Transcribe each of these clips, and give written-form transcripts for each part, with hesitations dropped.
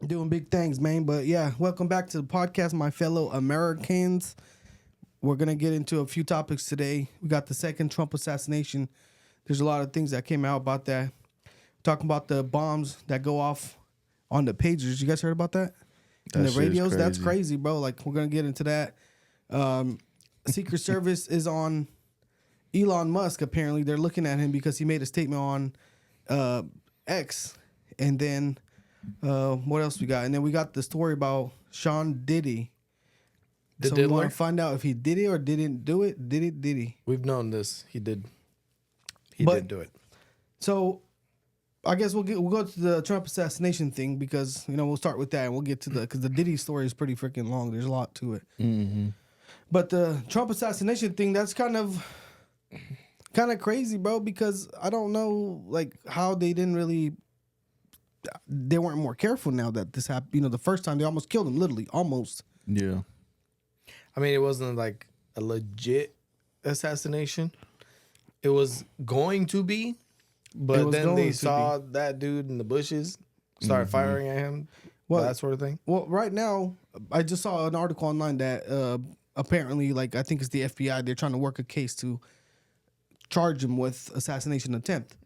Doing big things, man. But yeah, welcome back to the podcast, my fellow Americans. We're gonna get into a few topics today. We got the second Trump assassination. There's a lot of things that came out about that. Talking about the bombs that go off on the pagers. You guys heard about that? And That the shit is radios. That's crazy. crazy, bro. Like we're gonna get into that. Secret Service is on Elon Musk. Apparently, they're looking at him because he made a statement on X, and then. What else we got? And then we got the story about Sean Diddy. The So we want diddler? to find out if he did it or didn't do it. Did he? We've known this. He did. He But- did do it. So I guess we'll go to the Trump assassination thing because we'll start with that and we'll get to because the Diddy story is pretty freaking long. There's a lot to it. Mm-hmm. But the Trump assassination thing, that's kind of crazy, bro. Because I don't know like how they didn't really. They weren't more careful now that this happened. The first time they almost killed him, literally, almost. Yeah. I mean, it wasn't like a legit assassination. It was going to be, It but was then going they to saw that dude in the bushes, started firing at him, Well- that sort of thing. Well, right now, I just saw an article online that apparently, like, I think it's the FBI, they're trying to work a case to charge him with assassination attempt.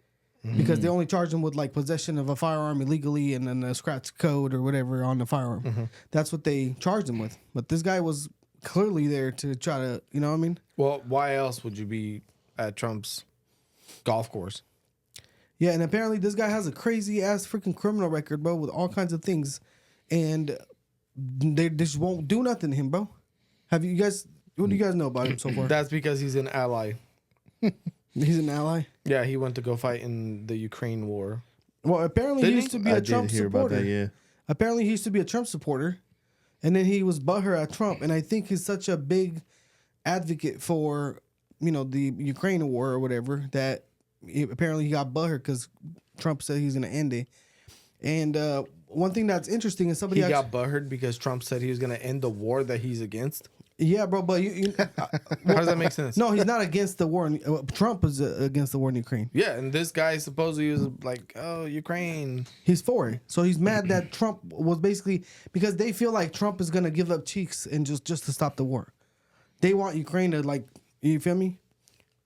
Because they only charge him with, like, possession of a firearm illegally and then a scratch code or whatever on the firearm. That's what they charged him with. But this guy was clearly there to try to, you know what I mean? Well, why else would you be at Trump's golf course? Yeah, and apparently this guy has a crazy-ass freaking criminal record, bro, with all kinds of things. And they just won't do nothing to him, bro. What do you guys know about him so far? That's because he's an ally. He's an ally? Yeah, he went to go fight in the Ukraine war. Well, apparently Didn't he he? used to be I a did Trump hear supporter. about that, yeah. Apparently he used to be a Trump supporter, and then he was butthurt at Trump. And I think he's such a big advocate for, the Ukraine war or whatever that apparently he got butthurt because Trump said he's going to end it. And one thing that's interesting is somebody He got butthurt because Trump said he was going to end the war that he's against. yeah, bro, but How does that make sense? no, he's not against the war. Trump is against the war in Ukraine. Yeah, and this guy supposedly was like, oh, Ukraine. He's for it. So he's mad that Trump was basically because they feel like Trump is gonna give up cheeks and just to stop the war. They want Ukraine to you feel me?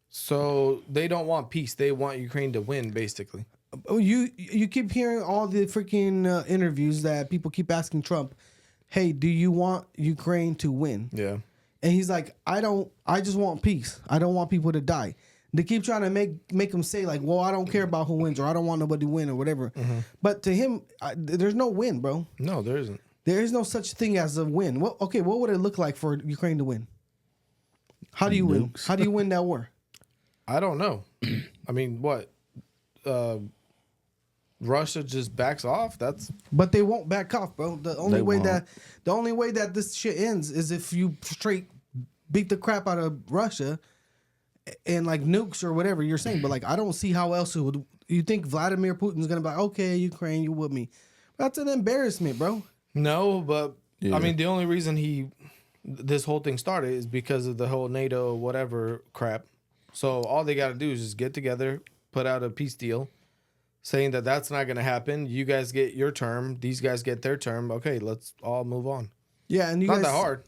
So they don't want peace. They want Ukraine to win, basically. You keep hearing all the freaking interviews that people keep asking Trump, "Hey, do you want Ukraine to win?" Yeah. And he's like, I just want peace. I don't want people to die. They keep trying to make him say like, well, I don't care about who wins or I don't want nobody to win or whatever. But to him, there's no win, bro. No, there isn't. There is no such thing as a win. What would it look like for Ukraine to win? How do you win? Nukes. How do you win that war? I don't know. I mean, what? Russia just backs off? That's But they won't back off, bro. The only They way won't. that this shit ends is if you straight beat the crap out of Russia and like nukes or whatever you're saying. But like I don't see how else it would. You think Vladimir Putin's gonna be like, okay, Ukraine, you with me? That's an embarrassment, bro. no, but Yeah. I mean, the only reason this whole thing started is because of the whole NATO whatever crap. So all they got to do is just get together, put out a peace deal, saying that that's not going to happen. You guys get your term. These guys get their term. Okay, let's all move on. Yeah, and you Not guys, that hard.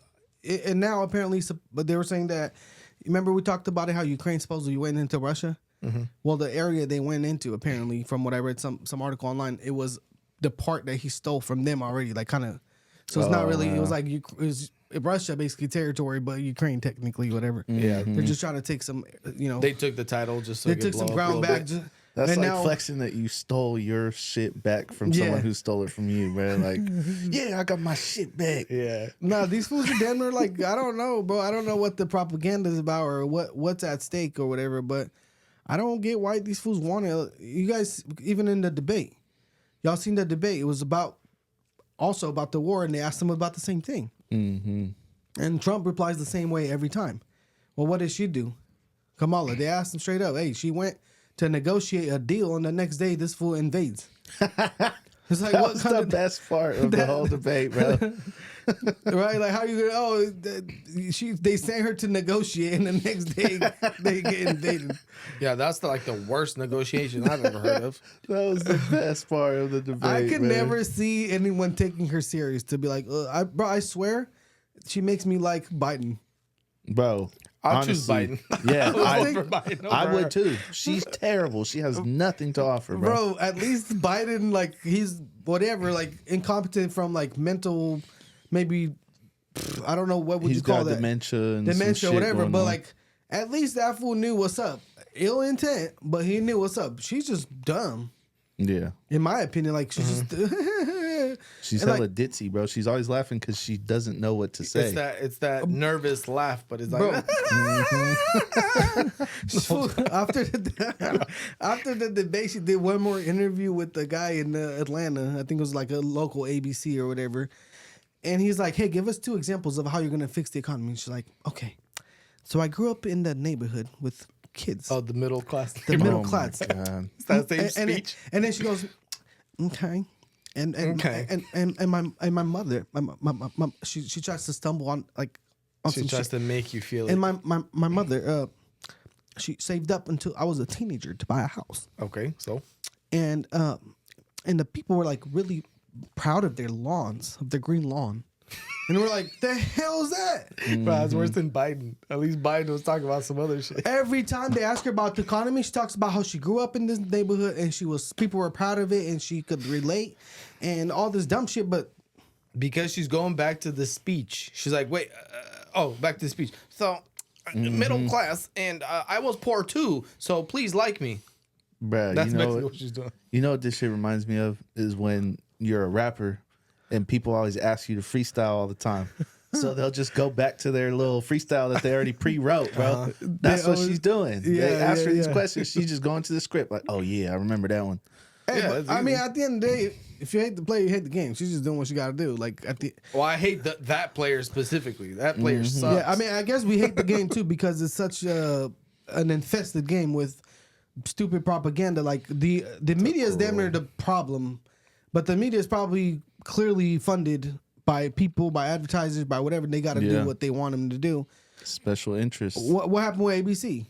And now apparently, but they were saying that. Remember we talked about it how Ukraine supposedly went into Russia. Well, the area they went into apparently, from what I read some article online, it was the part that he stole from them already, like kind of. So it's not really. It was like it was Russia basically territory, but Ukraine technically whatever. Yeah. They're just trying to take some. They took the title just so they it could took some blow up a ground little back. bit. That's and like now, flexing that you stole your shit back from Yeah. someone who stole it from you, man. Like, yeah, I got my shit back. Yeah. No, these fools are damn near like I don't know, bro. I don't know what the propaganda is about or what's at stake or whatever. But I don't get why these fools want it. You guys, even in the debate, y'all seen the debate? It was also about the war, and they asked him about the same thing. Mm-hmm. And Trump replies the same way every time. Well, what did she do? Kamala. They asked him straight up. Hey, she went to negotiate a deal, and the next day this fool invades. It's like, That what was kind the of best part of the whole debate, bro. right? Like, how you gonna? They sent her to negotiate, and the next day they get invaded. Yeah, that's the worst negotiation I've ever heard of. That was the best part of the debate. I can man. never see anyone taking her serious to be like, I swear, she makes me like Biden. Bro. I'll choose honestly, Biden. Yeah, vote for Biden over I her. would too. She's terrible. She has nothing to offer, bro. Bro, at least Biden, like, he's whatever, like, incompetent from like mental, maybe, I don't know what would He's you call got that, dementia and some dementia, shit whatever. going But on. like, at least that fool knew what's up. Ill intent, but he knew what's up. She's just dumb, Yeah. in my opinion. Like, she's just. She's And, hella like, ditzy, bro. She's always laughing because she doesn't know what to say. It's that nervous laugh, but it's like Bro. after the debate, she did one more interview with the guy in Atlanta. I think it was like a local ABC or whatever. And he's like, "Hey, give us 2 examples of how you're gonna fix the economy." And she's like, "Okay, so I grew up in the neighborhood with kids, oh, the middle class. the middle Oh my class." God. It's that same And speech. then she goes, "Okay." And Okay. my mother, she tries to stumble on She some tries shit. to make you feel it. And my mother, she saved up until I was a teenager to buy a house, Okay, so and the people were like really proud of their lawns, of their green lawn, and we're like, "The hell's that?" bro, that's worse than Biden. At least Biden was talking about some other shit. Every time they ask her about the economy, she talks about how she grew up in this neighborhood and people were proud of it and she could relate and all this dumb shit, but. Because she's going back to the speech. She's like, wait, back to the speech. So, middle class, and I was poor too, so please like me. Bruh, That's you know basically what, what she's doing. you know what this shit reminds me of is when you're a rapper and people always ask you to freestyle all the time. So they'll just go back to their little freestyle that they already pre-wrote, bro. That's They what always- she's doing. Yeah, they ask yeah, her these yeah. questions. She's just going to the script like, oh yeah, I remember that one. Hey, Yeah, but, it's I mean, easy. at the end of the day, if you hate the play, you hate the game. She's just doing what she got to do. Like at the Well, I hate that player specifically. That player sucks. yeah, I mean, I guess we hate the game too because it's such an infested game with stupid propaganda. Like the media is damn near the problem, but the media is probably clearly funded by people, by advertisers, by whatever they got to Yeah. do what they want them to do. Special interest. What happened with ABC?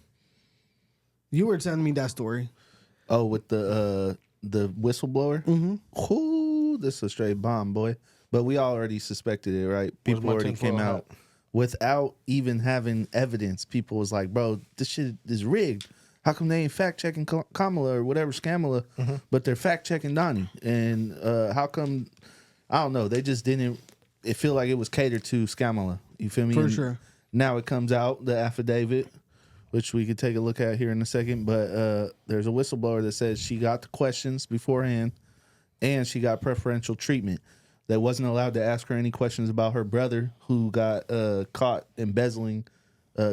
You were telling me that story. Oh, with the whistleblower? Mm-hmm. Ooh, this is a straight bomb, boy. But we already suspected it, right? People my already tinfoil came hat? out without even having evidence. People was like, bro, this shit is rigged. How come they ain't fact checking Kamala or whatever, Scamala, but they're fact checking Donnie? And how come, I don't know, they just didn't, it feel like it was catered to Scamala. You feel me? For And sure. Now it comes out, the affidavit, which we could take a look at here in a second. But there's a whistleblower that says she got the questions beforehand and she got preferential treatment. They wasn't allowed to ask her any questions about her brother who got caught embezzling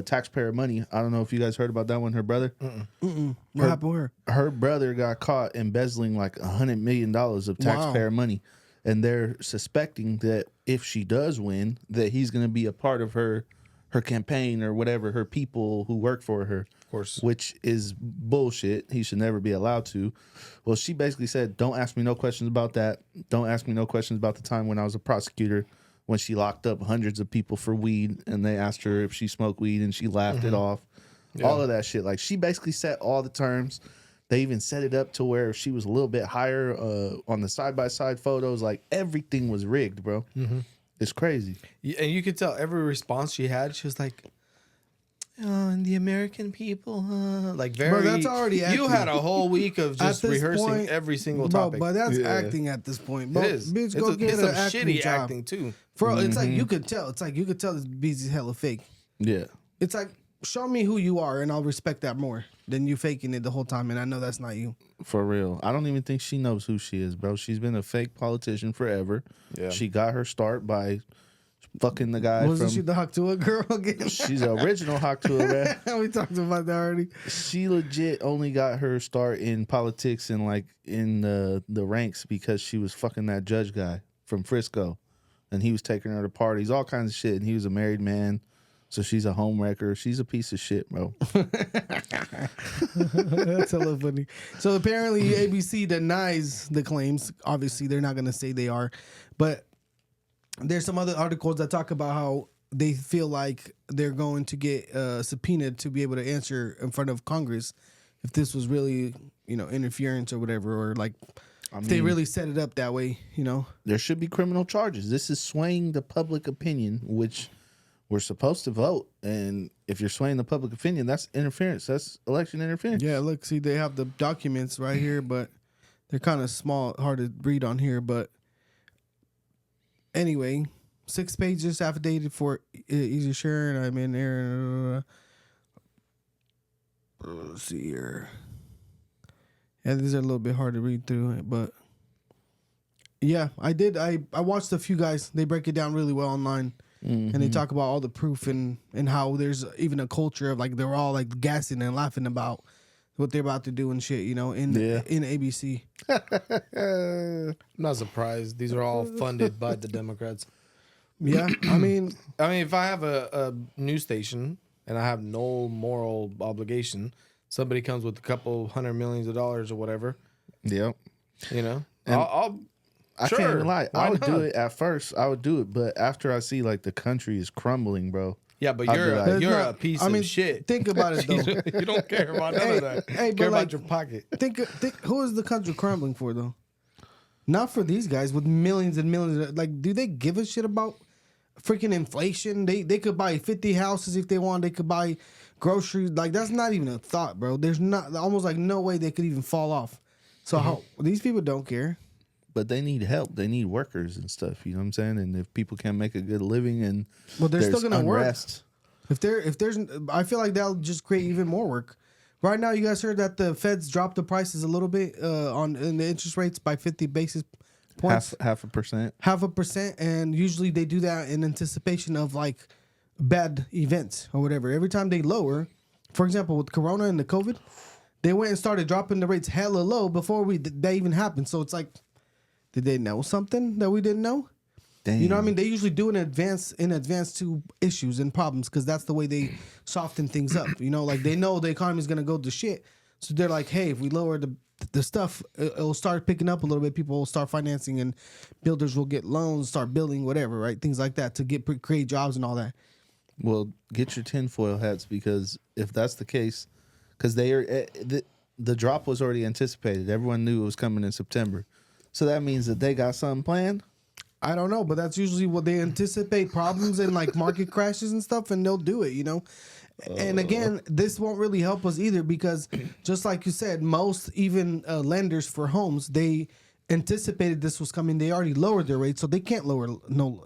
taxpayer money. I don't know if you guys heard about that one. Her brother, What happened with her? her brother got caught embezzling like $100 million of taxpayer money, and they're suspecting that if she does win, that he's going to be a part of her campaign or whatever, her people who work for her. Of course. Which is bullshit. He should never be allowed to. Well, she basically said, don't ask me no questions about that. Don't ask me no questions about the time when I was a prosecutor, when she locked up hundreds of people for weed and they asked her if she smoked weed and she laughed it off. All of that shit. Like, she basically set all the terms. They even set it up to where she was a little bit higher on the side-by-side photos. Like, everything was rigged, bro. It's crazy. And you could tell every response she had, she was like, "Oh, and the American people, like very." Bro, that's already You acting. had a whole week of just At this rehearsing point, every single bro, topic. but that's acting at this point. Bro, It is. Bitch, It's go get it's an some acting shitty job. acting too. Bro, it's like you could tell. It's like you could tell this beats is hella fake. Yeah. It's like, show me who you are and I'll respect that more than you faking it the whole time. And I know that's not you. For real. I don't even think she knows who she is, bro. She's been a fake politician forever. Yeah. She got her start by fucking the guy Wasn't from... she the Haktua girl again? She's the original Haktua, man. We talked about that already. She legit only got her start in politics and like in the ranks because she was fucking that judge guy from Frisco. And he was taking her to parties, all kinds of shit. And he was a married man, So she's a home wrecker. She's a piece of shit, bro. That's hella funny. So apparently ABC denies the claims. Obviously, they're not going to say they are. But there's some other articles that talk about how they feel like they're going to get subpoenaed to be able to answer in front of Congress if this was really, interference or whatever, or like if they really set it up that way, There should be criminal charges. This is swaying the public opinion, which we're supposed to vote. And if you're swaying the public opinion, that's interference. That's election interference. Yeah, look, see, they have the documents right here, but they're kind of small, hard to read on here. But anyway, 6 pages affidavit for easy sharing. I'm in there. Let's see here. Yeah, these are a little bit hard to read through, but yeah, I did. I watched a few guys. They break it down really well online. And they talk about all the proof and how there's even a culture of like they're all like gassing and laughing about what they're about to do and shit, in ABC. I'm not surprised. These are all funded by the Democrats. Yeah, I mean, if I have a news station and I have no moral obligation, somebody comes with a couple $100 million or whatever. Yep. I'll I sure, can't even lie. I would not? do it at first. I would do it, but after I see like the country is crumbling, bro. Yeah, but I'd be like- you're a piece of shit. think about it though. You don't care about none of that. Hey, You but care like- about your pocket. think who is the country crumbling for though? Not for these guys with millions and millions. Like, do they give a shit about freaking inflation? They could buy 50 houses if they want. They could buy groceries. Like, that's not even a thought, bro. There's not almost like no way they could even fall off. So how these people don't care. But they need help. They need workers and stuff. You know what I'm saying? And if people can't make a good living and Well, they're still there's gonna work. unrest, If there's, I feel like that'll just create even more work. Right now, you guys heard that the Feds dropped the prices a little bit in the interest rates by 50 basis points, half a percent. 0.5%, and usually they do that in anticipation of like bad events or whatever. Every time they lower, for example, with Corona and the COVID, they went and started dropping the rates hella low before that even happened. So it's like, did they know something that we didn't know? Damn. You know what I mean? They usually do in advance to issues and problems because that's the way they soften things up. Like they know the economy is going to go to shit. So they're like, hey, if we lower the stuff, it'll start picking up a little bit. People will start financing and builders will get loans, start building, whatever, right? Things like that to create jobs and all that. Well, get your tinfoil hats because if that's the case, because they are the drop was already anticipated. Everyone knew it was coming in September. So that means that they got something planned. I don't know, but that's usually what they anticipate problems and like market crashes and stuff, and they'll do it, And again, this won't really help us either because just like you said, most even lenders for homes, they anticipated this was coming. They already lowered their rates, so they can't lower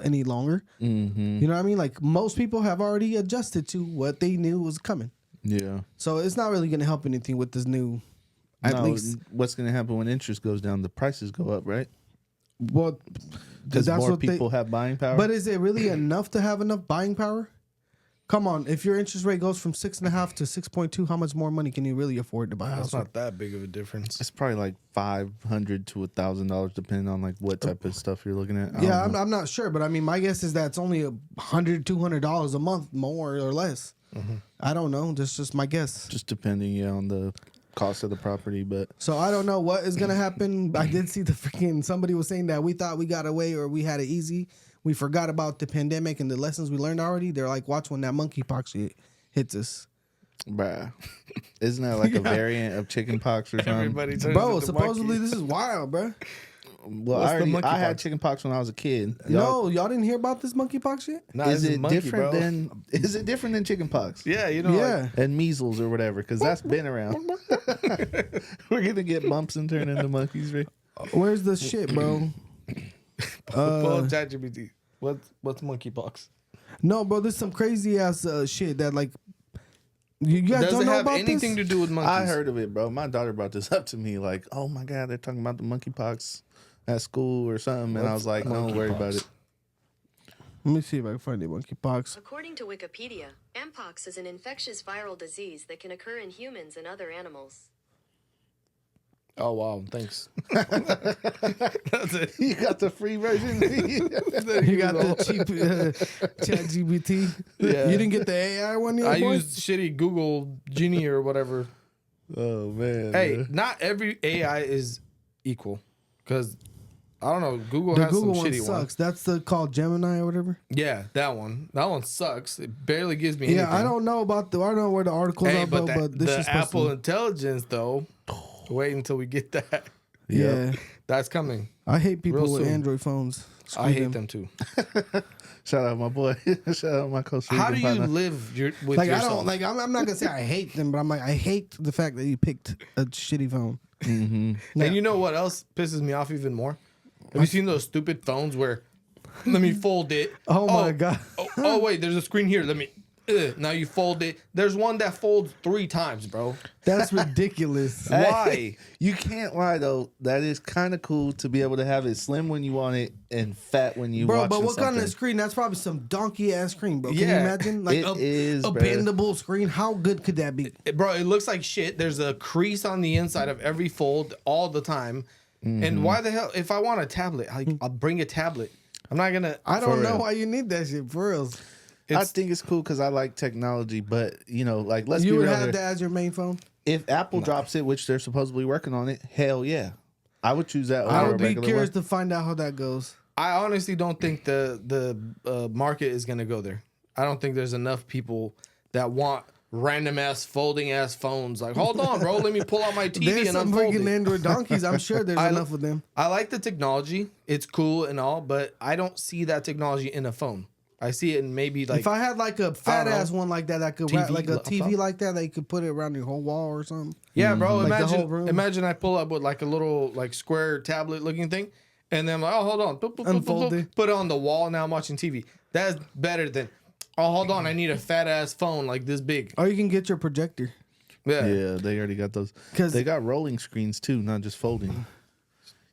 any longer. Mm-hmm. You know what I mean? Like most people have already adjusted to what they knew was coming. Yeah. So it's not really going to help anything with this new. At least, what's going to happen when interest goes down? The prices go up, right? well, Because that's more what people have buying power. But is it really enough to have enough buying power? Come on, if your interest rate goes from 6.5 to 6.2, how much more money can you really afford to buy a house? That's not that big of a difference. it's probably like $500 to $1,000, depending on like what type of stuff you're looking at. Yeah, I'm not sure, but I mean, my guess is that it's only $100, $200 a month, more or less. Mm-hmm. I don't know. That's just my guess. Just depending on the cost of the property, but So I don't know what is gonna happen. I did see the freaking somebody was saying that we thought we got away or we had it easy. We forgot about the pandemic and the lessons we learned already. They're like, watch when that monkeypox shit hits us. bruh, isn't that like a variant of chicken pox or something? Everybody turns Bro, into supposedly monkey. this is wild, bro. Well, What's the I had monkeypox? chicken pox when I was a kid. No, y'all didn't hear about this monkeypox shit? Nah, Is this it monkey, different bro. than chicken pox? Yeah, Yeah. And measles or whatever, because that's been around. We're gonna get bumps and turn into monkeys, right? Where's the shit, bro? Pull up ChatGPT. What's monkeypox? No, bro, this is some crazy ass shit that like you guys Does don't it know have about anything this? to do with monkeys? I heard of it, bro. My daughter brought this up to me, like, "Oh my god, they're talking about the monkeypox at school or something," and I was like, "Don't worry about it." Let me see if I can find the monkeypox. According to Wikipedia, Mpox is an infectious viral disease that can occur in humans and other animals. Oh wow, thanks. That's it. You got the free version. You got the cheap Chat GPT. Yeah. You didn't get the AI one yet, I boy? used shitty Google Genie or whatever. Oh man. Hey, man. not every AI is equal, because I don't know. Google The has Google some one shitty sucks. ones. That's the called Gemini or whatever. Yeah, that one. That one sucks. It barely gives me Yeah, anything. I don't know about I don't know where the articles Hey, are, but, but this the is supposed Apple to. Intelligence though. Wait until we get that. Yeah, That's coming. I hate people Real with soon. Android phones. I hate them too. Shout out my boy. Shout out my Costa How do Rican you partner. live with Like yourself? I don't like. I'm not gonna say I hate them, but I'm like I hate the fact that you picked a shitty phone. And you know what else pisses me off even more? Have you seen those stupid phones where let me fold it? Oh my God. Oh wait, there's a screen here. Let me. Now you fold it. There's one that folds 3 times, bro. That's ridiculous. Why? You can't lie though. That is kind of cool to be able to have it slim when you want it and fat when you Bro, watching but what kind of something. screen? That's probably some donkey ass screen, bro. Can you Yeah, imagine? Like it is, a bro. bendable screen. How good could that be? Bro, it looks like shit. There's a crease on the inside of every fold all the time. And why the hell? If I want a tablet, I'll bring a tablet. I'm not gonna. I don't For know real. why you need that shit for real. I think it's cool because I like technology, but you know, like let's You be would real have here. that as your main phone. If Apple drops it, which they're supposedly working on it, hell yeah, I would choose that over I a would be regular curious one. to find out how that goes. I honestly don't think the market is gonna go there. I don't think there's enough people that want random ass folding ass phones. Like, hold on, bro, let me pull out my TV There's and some unfold freaking it. Android donkeys. I'm sure there's enough of them. I like the technology. It's cool and all, but I don't see that technology in a phone. I see it in maybe like If I had like a fat ass one like that, I could TV, like a laptop? TV like that, you could put it around your whole wall or something. yeah, bro. Like the Imagine whole room. imagine I pull up with like a little like square tablet looking thing, and then I'm like, oh, hold on, boop, boop, boop, boop, Unfold boop. it. Put it on the wall. Now I'm watching TV. That's better than. Oh, hold on, I need a fat ass phone like this big. Or you can get your projector. Yeah. Yeah, they already got those. 'Cause- They got rolling screens too, not just folding.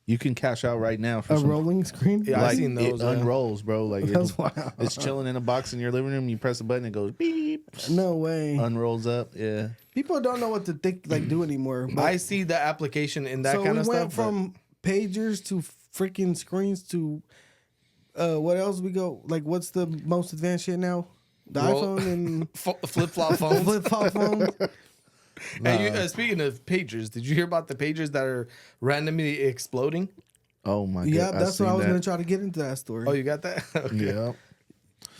You can cash out right now for A some. rolling screen. Yeah, Like I've seen those. it yeah. unrolls, bro. Like That's it'll- wild. it's chilling in a box in your living room. You press a button, it goes beep, No way. unrolls up. Yeah, People don't know what to think, like do anymore. But, I see the application in that so kind we of went stuff. from pagers to freaking screens to what else we go? Like, what's the most advanced shit now? The Roll- iPhone and Flip flop phones. flip flop phones. Hey, speaking of pagers, did you hear about the pagers that are randomly exploding? oh my god. Yeah, I that's what I seen was that. gonna try to get into that story. Oh, you got that? Okay. Yeah,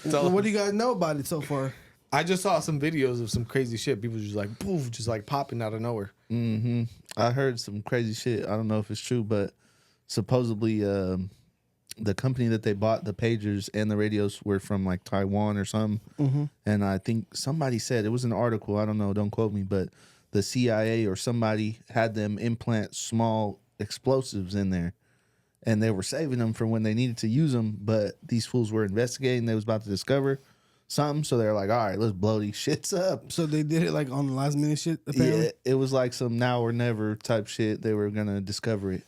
So, What do you guys know about it so far? I just saw some videos of some crazy shit. People just like poof, just like popping out of nowhere. I heard some crazy shit. I don't know if it's true, but supposedly the company that they bought the pagers and the radios were from like Taiwan or something. And I think somebody said it was an article. I don't know. Don't quote me, but the CIA or somebody had them implant small explosives in there, and they were saving them for when they needed to use them. But these fools were investigating. They was about to discover something, so they're like, "All right, let's blow these shits up." So they did it like on the last minute shit. Apparently, Yeah, it was like some now or never type shit. They were gonna discover it.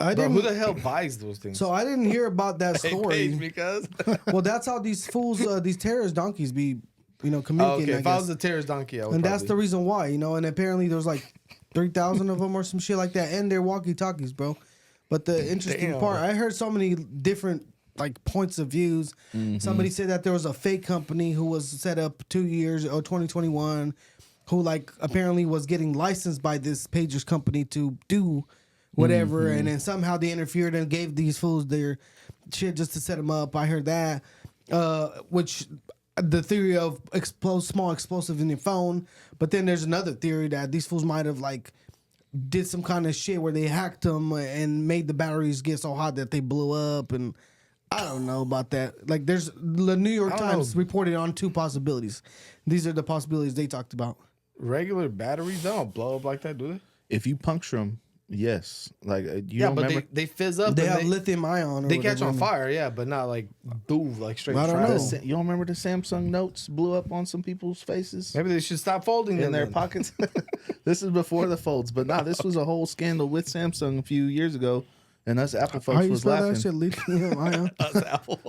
I Bro, didn't. who the hell buys those things? So I didn't hear about that Hey, story. Paige, because Well, that's how these fools, these terrorist donkeys, be, communicating. okay, I if I guess. was a terrorist donkey, I would. And that's the probably- reason why, And apparently there's like 3,000 of them or some shit like that, and they're walkie talkies, bro. But the interesting Damn. part, I heard so many different like points of views. Somebody said that there was a fake company who was set up 2 years or 2021, who like apparently was getting licensed by this pagers company to do whatever, and then somehow they interfered and gave these fools their shit just to set them up. I heard that, which the theory of small explosive in your phone, but then there's another theory that these fools might have like did some kind of shit where they hacked them and made the batteries get so hot that they blew up, and I don't know about that. Like, there's the New York I don't Times know. reported on 2 possibilities. These are the possibilities they talked about. regular batteries. They don't blow up like that, do they? If you puncture them, yes. Like you Yeah, don't but remember. they fizz up. They and have lithium ion. Or They catch whatever on in them. fire, yeah, but not like boom, like straight. I don't trash. know. You don't remember the Samsung Notes blew up on some people's faces Maybe they should stop folding in them their then. pockets? This is before the folds, but nah, this was a whole scandal with Samsung a few years ago, and us Apple How folks you was spell that laughing. shit? Lithium ion. Us Apple.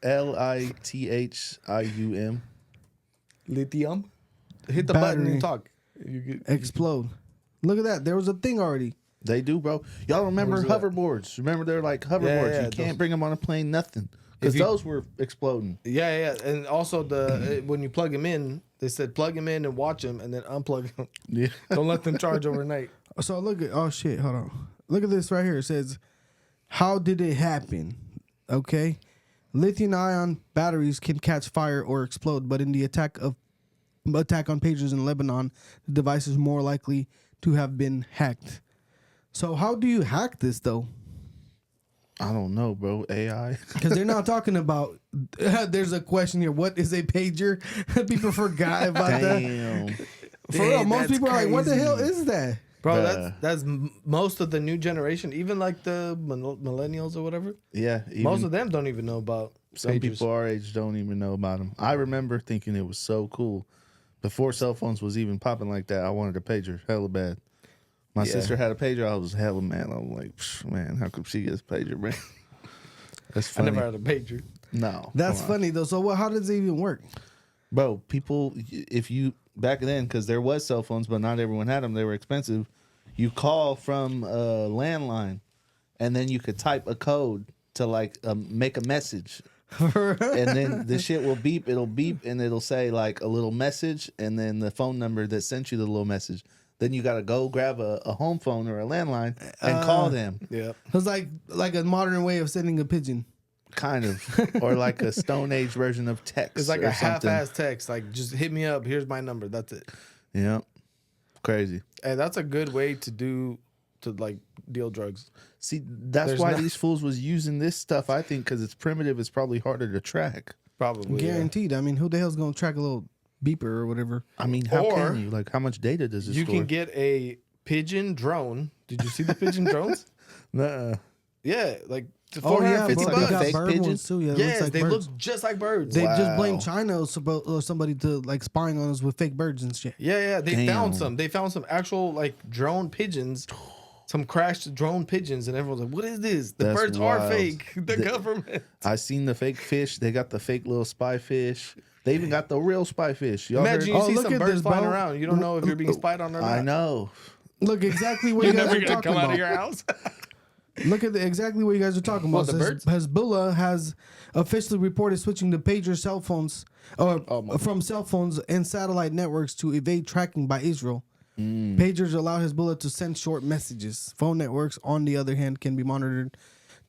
LITHIUM. Lithium. Hit the button Battery. and talk. You get, Explode. Look at that. There was a thing already. They do, bro. Y'all remember Where's that? hoverboards? Remember they're like hoverboards. Yeah, you can't those- bring them on a plane, nothing. Because If you- those were exploding. Yeah, and also when you plug them in, they said plug them in and watch them, and then unplug them. Yeah. Don't let them charge overnight. So look at hold on. Look at this right here. It says, "How did it happen?" Okay, lithium-ion batteries can catch fire or explode, but in the attack on pagers in Lebanon, the device is more likely to have been hacked. So how do you hack this though? I don't know, bro. AI. Because they're not talking about. There's a question here. What is a pager? People forgot about that. Damn. For real, most that's people are like, "What the crazy. hell is that?" Bro, Bruh. that's most of the new generation, even like the millennials or whatever. Yeah. Most of them don't even know about some pagers. people our age don't even know about them. I remember thinking it was so cool. Before cell phones was even popping like that, I wanted a pager hella bad. My sister had a pager. I was hella mad. I was like, "Psh, man, how come she gets a pager, man?" That's I funny. never had a pager. No. That's come on. funny though. So what? How does it even work? Bro, people, if you, back then, because there was cell phones, but not everyone had them, they were expensive. You call from a landline, and then you could type a code to like make a message. And then the shit will beep, it'll beep, and it'll say like a little message, and then the phone number that sent you the little message. Then you got to go grab a home phone or a landline and call them, Yeah. It's like a modern way of sending a pigeon. kind of, or like a Stone Age version of text. It's like or a something. half-ass text. Like, just hit me up. Here's my number. That's it. Yeah, crazy. And that's a good way to like deal drugs. See, that's There's why no- these fools was using this stuff. I think because it's primitive, it's probably harder to track. Probably. yeah. Guaranteed. I mean, who the hell's gonna track a little beeper or whatever? I mean, how Or can you? Like, how much data does it You store? can get a pigeon drone. Did you see the pigeon drones? Nuh-uh. Yeah, like Oh yeah, 450 bro, like they a bucks. got fake bird pigeon? ones too. Yeah, it Yes, looks like they birds. look just like birds. They just blame Wow. China or somebody to like spying on us with fake birds and shit. Yeah, they Damn. found some. They found some actual like drone pigeons, some crashed drone pigeons, and everyone's like, "What is this? The That's birds are wild. fake. The government." I seen the fake fish. They got the fake little spy fish. They even got the real spy fish. Y'all Imagine heard? you see look some at birds this, flying bro. around. You don't know if you're being spied on or not. I know. Look exactly what You're you guys never are gonna talking come out about. of your house. Look at exactly what you guys are talking What, about. the Says birds? Hezbollah has officially reported switching to pager cell phones from cell phones and satellite networks to evade tracking by Israel. Pagers allow Hezbollah to send short messages. Phone networks, on the other hand, can be monitored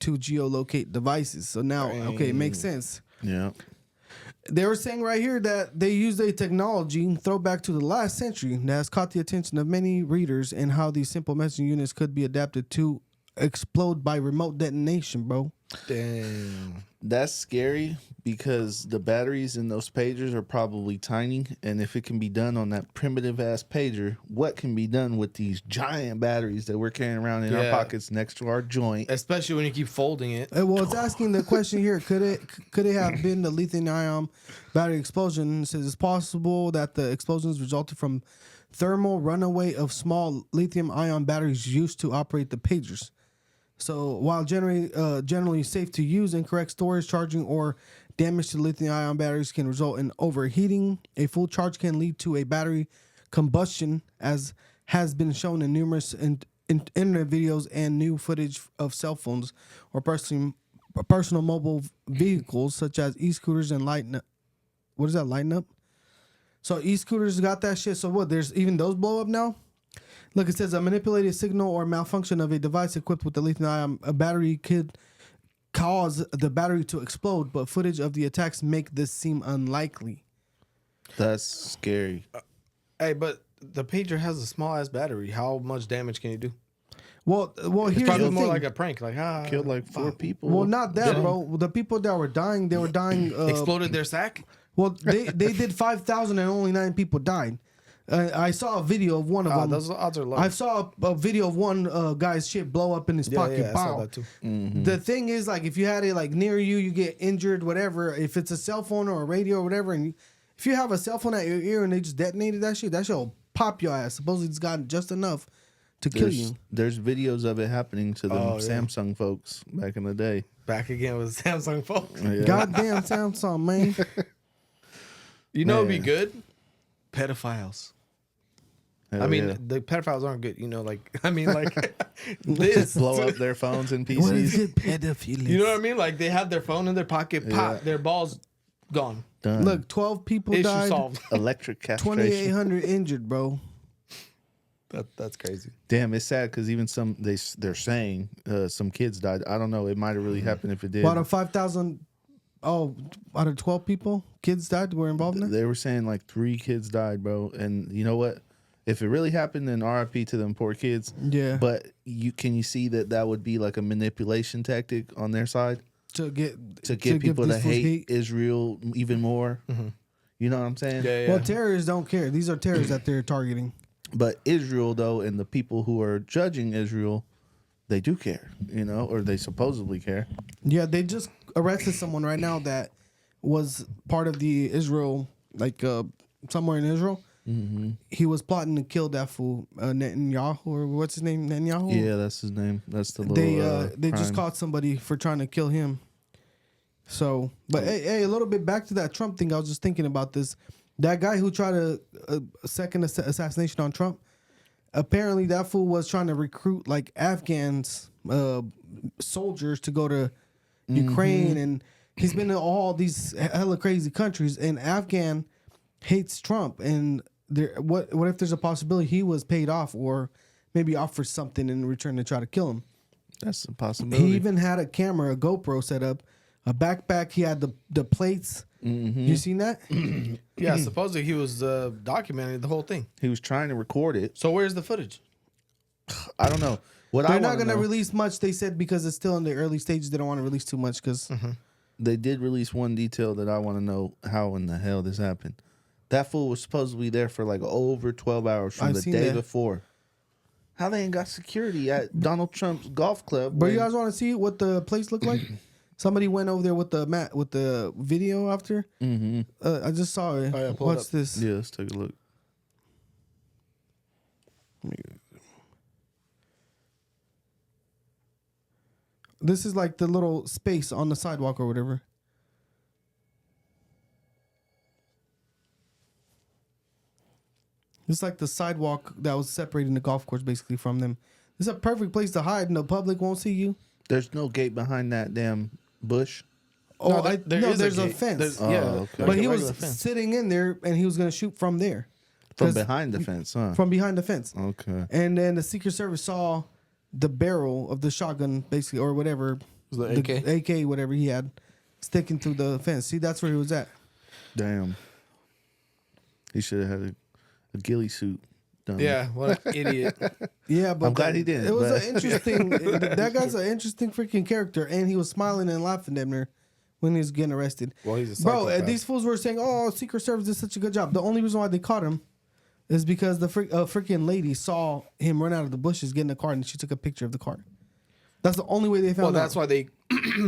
to geolocate devices. So now, okay, it makes sense. Yeah. They were saying right here that they used a technology throwback to the last century that has caught the attention of many readers and how these simple messaging units could be adapted to explode by remote detonation, bro. Damn. That's scary because the batteries in those pagers are probably tiny. And if it can be done on that primitive ass pager, what can be done with these giant batteries that we're carrying around in our Yeah. pockets next to our joint? Especially when you keep folding it. Well, it's asking the question here: Could it have been the lithium-ion battery explosion? It says it's possible that the explosions resulted from thermal runaway of small lithium-ion batteries used to operate the pagers. So while generally safe to use, incorrect storage, charging, or damage to lithium-ion batteries can result in overheating. A full charge can lead to a battery combustion, as has been shown in numerous internet videos and new footage of cell phones or personal mobile vehicles such as e-scooters and lighten up. What is that? Lighten up. So e-scooters got that shit. So what? There's even those blow up now. Look, it says a manipulated signal or malfunction of a device equipped with the lithium-ion battery could cause the battery to explode, but footage of the attacks make this seem unlikely. That's scary. Hey, but the pager has a small ass battery. How much damage can you do? Well, It's here's probably the more thing. like a prank. Like, Killed like 4 people. Well, not that, Yeah. bro. The people that were dying, they were dying. exploded their sack. Well, they did 5,000 and only 9 people died. I saw a video of one of them. Those odds are low. I saw a video of one guy's shit blow up in his pocket. Yeah, I saw Pow. that too. The thing is, like, if you had it like near you, you get injured, whatever. If it's a cell phone or a radio or whatever, and if you have a cell phone at your ear and they just detonated that shit will pop your ass. Supposedly it's got just enough to kill you. There's videos of it happening to them Oh, yeah. Samsung folks back in the day. Back again with Samsung folks. Yeah. Goddamn Samsung, man. You know, it'd be Man. good. Pedophiles. I mean, yeah. the pedophiles aren't good. You know, like I mean, like this. Blow up their phones and What is PCs. it? Pedophilia. You know what I mean? Like they have their phone in their pocket, pop, their balls gone. Done. Look, 12 people Issue died, solved. Electric castration. 2,800 injured, bro. That's crazy. Damn, it's sad because even they're saying some kids died. I don't know. It might have really happened if it did. Out of 5,000, out of 12 people, kids died were involved in it? They were saying like 3 kids died, bro. And you know what? If it really happened, then RIP to them poor kids. Yeah. But can you see that would be like a manipulation tactic on their side To get people to these fools hate Israel even more? You know what I'm saying? Yeah, yeah. Well, terrorists don't care. These are terrorists that they're targeting. But Israel, though, and the people who are judging Israel, they do care, you know, or they supposedly care. Yeah, they just arrested someone right now that was part of the Israel, like somewhere in Israel. Mm-hmm. He was plotting to kill that fool, Netanyahu, or what's his name, Netanyahu? Yeah, that's his name. That's the little. They just crime. caught somebody for trying to kill him. So, but hey, a little bit back to that Trump thing. I was just thinking about this. That guy who tried a second assassination on Trump, apparently that fool was trying to recruit like Afghans, soldiers to go to Ukraine, and he's been to all these hella crazy countries. And Afghan hates Trump, and what if there's a possibility he was paid off or maybe offered something in return to try to kill him? That's a possibility. He even had a camera, a GoPro set up, a backpack. He had the plates. You seen that? Yeah, supposedly he was documenting the whole thing. He was trying to record it. So where's the footage? I don't know. What They're I not want to going to know, release much. They said because it's still in the early stages. They don't want to release too much because they did release one detail that I want to know how in the hell this happened. That fool was supposedly there for like over 12 hours from I've the seen day that. before. How they ain't got security at Donald Trump's golf club? But when- you guys want to see what the place looked like? Somebody went over there with the video after. I just saw it. Oh, yeah, pull it What's up. this? Yeah, let's take a look. This is like the little space on the sidewalk or whatever. It's like the sidewalk that was separating the golf course basically from them. It's a perfect place to hide and the public won't see you. There's no gate behind that damn bush. Oh, there's a gate. fence. Oh, okay. there's But a he was regular fence. sitting in there and he was going to shoot from there. From 'Cause- behind the fence, huh? From behind the fence. Okay. And then the Secret Service saw the barrel of the shotgun, basically, or whatever. Was the AK? AK, whatever he had, sticking through the fence. See, that's where he was at. Damn. He should have had a ghillie suit. Done. Yeah, what an idiot. Yeah, but I'm glad he didn't, It was but- an interesting. That guy's an interesting freaking character, and he was smiling and laughing at me when he was getting arrested. Well, he's a Bro, psychopath. these fools were saying, "Oh, Secret Service did such a good job." The only reason why they caught him is because the freaking lady saw him run out of the bushes, get in the car, and she took a picture of the car. That's the only way they found Well, out. that's why they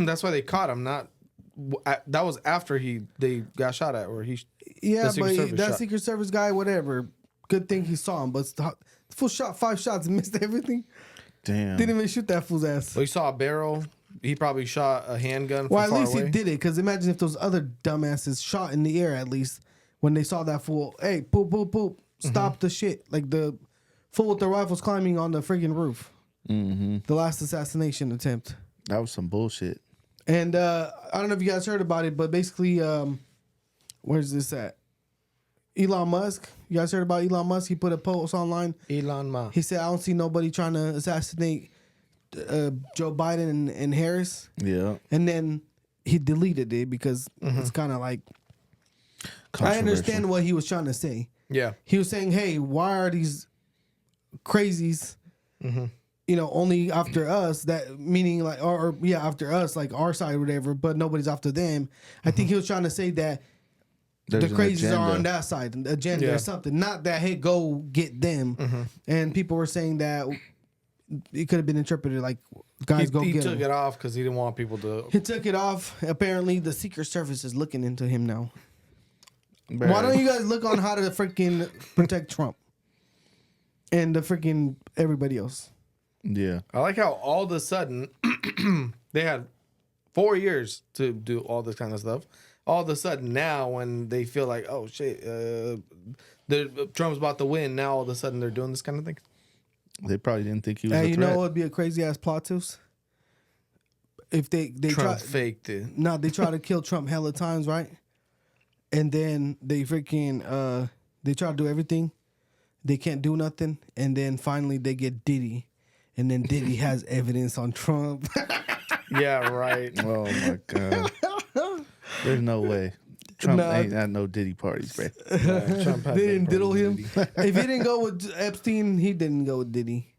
that's why they caught him. Not that was after they got shot at, or he. Yeah, the Secret but Service that shot. Secret Service guy, whatever. Good thing he saw him, but the fool shot 5 shots and missed everything. Damn. Didn't even shoot that fool's ass. Well, he saw a barrel. He probably shot a handgun. From Well, at far least away. he did it. Because imagine if those other dumbasses shot in the air. At least when they saw that fool, hey, poop, poop, poop, stop the shit. Like the fool with the rifles climbing on the freaking roof. The last assassination attempt. That was some bullshit. And I don't know if you guys heard about it, but basically, where's this at? Elon Musk. You guys heard about Elon Musk? He put a post online. Elon Musk. He said, "I don't see nobody trying to assassinate Joe Biden and Harris." Yeah. And then he deleted it because it's kind of like I understand what he was trying to say. Yeah. He was saying, "Hey, why are these crazies?" Only after us. That meaning like, or after us, like our side or whatever. But nobody's after them. I think he was trying to say that There's the an crazies agenda. are on that side, an agenda Yeah. or something. Not that, hey, go get them. And people were saying that it could have been interpreted like, guys, go He get took them. it off because he didn't want people to. He took it off. Apparently, the Secret Service is looking into him now. Bruh. Why don't you guys look on how to freaking protect Trump and the freaking everybody else? Yeah. I like how all of a sudden they had 4 years to do all this kind of stuff. All of a sudden now, when they feel like, oh shit, Trump's about to win, now all of a sudden they're doing this kind of thing. They probably didn't think he was a And you threat. know what would be a crazy ass plot twist? If they Trump try faked it. no, they try to kill Trump hella times, right? And then they freaking they try to do everything. They can't do nothing, and then finally they get Diddy, and then Diddy has evidence on Trump. Yeah, right. Oh my god. There's no way. Trump ain't at no Diddy parties, bro. Trump had They them didn't diddle parties him. with If he didn't go with Epstein, he didn't go with Diddy.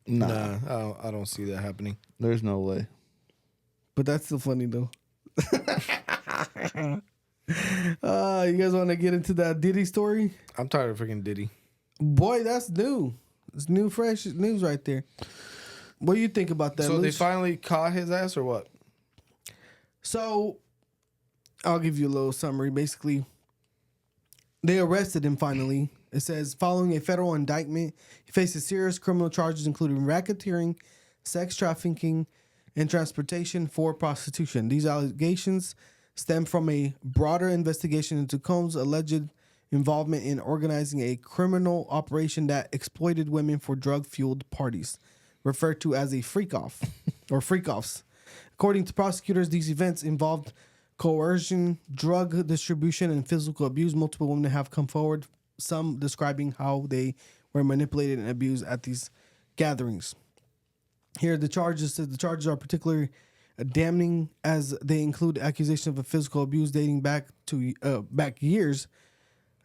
Nah, Nah, I don't see that happening. there's no way. But that's still funny though. You guys want to get into that Diddy story? I'm tired of freaking Diddy. Boy, that's new. It's new, fresh news right there. What do you think about that? So they Luch? finally caught his ass or what? So, I'll give you a little summary. Basically, they arrested him finally. It says, following a federal indictment, he faces serious criminal charges, including racketeering, sex trafficking, and transportation for prostitution. These allegations stem from a broader investigation into Combs' alleged involvement in organizing a criminal operation that exploited women for drug-fueled parties, referred to as a freak-off or freak-offs. According to prosecutors, these events involved coercion, drug distribution, and physical abuse. Multiple women have come forward, some describing how they were manipulated and abused at these gatherings. Here, the charges are particularly damning as they include accusations of a physical abuse dating back years.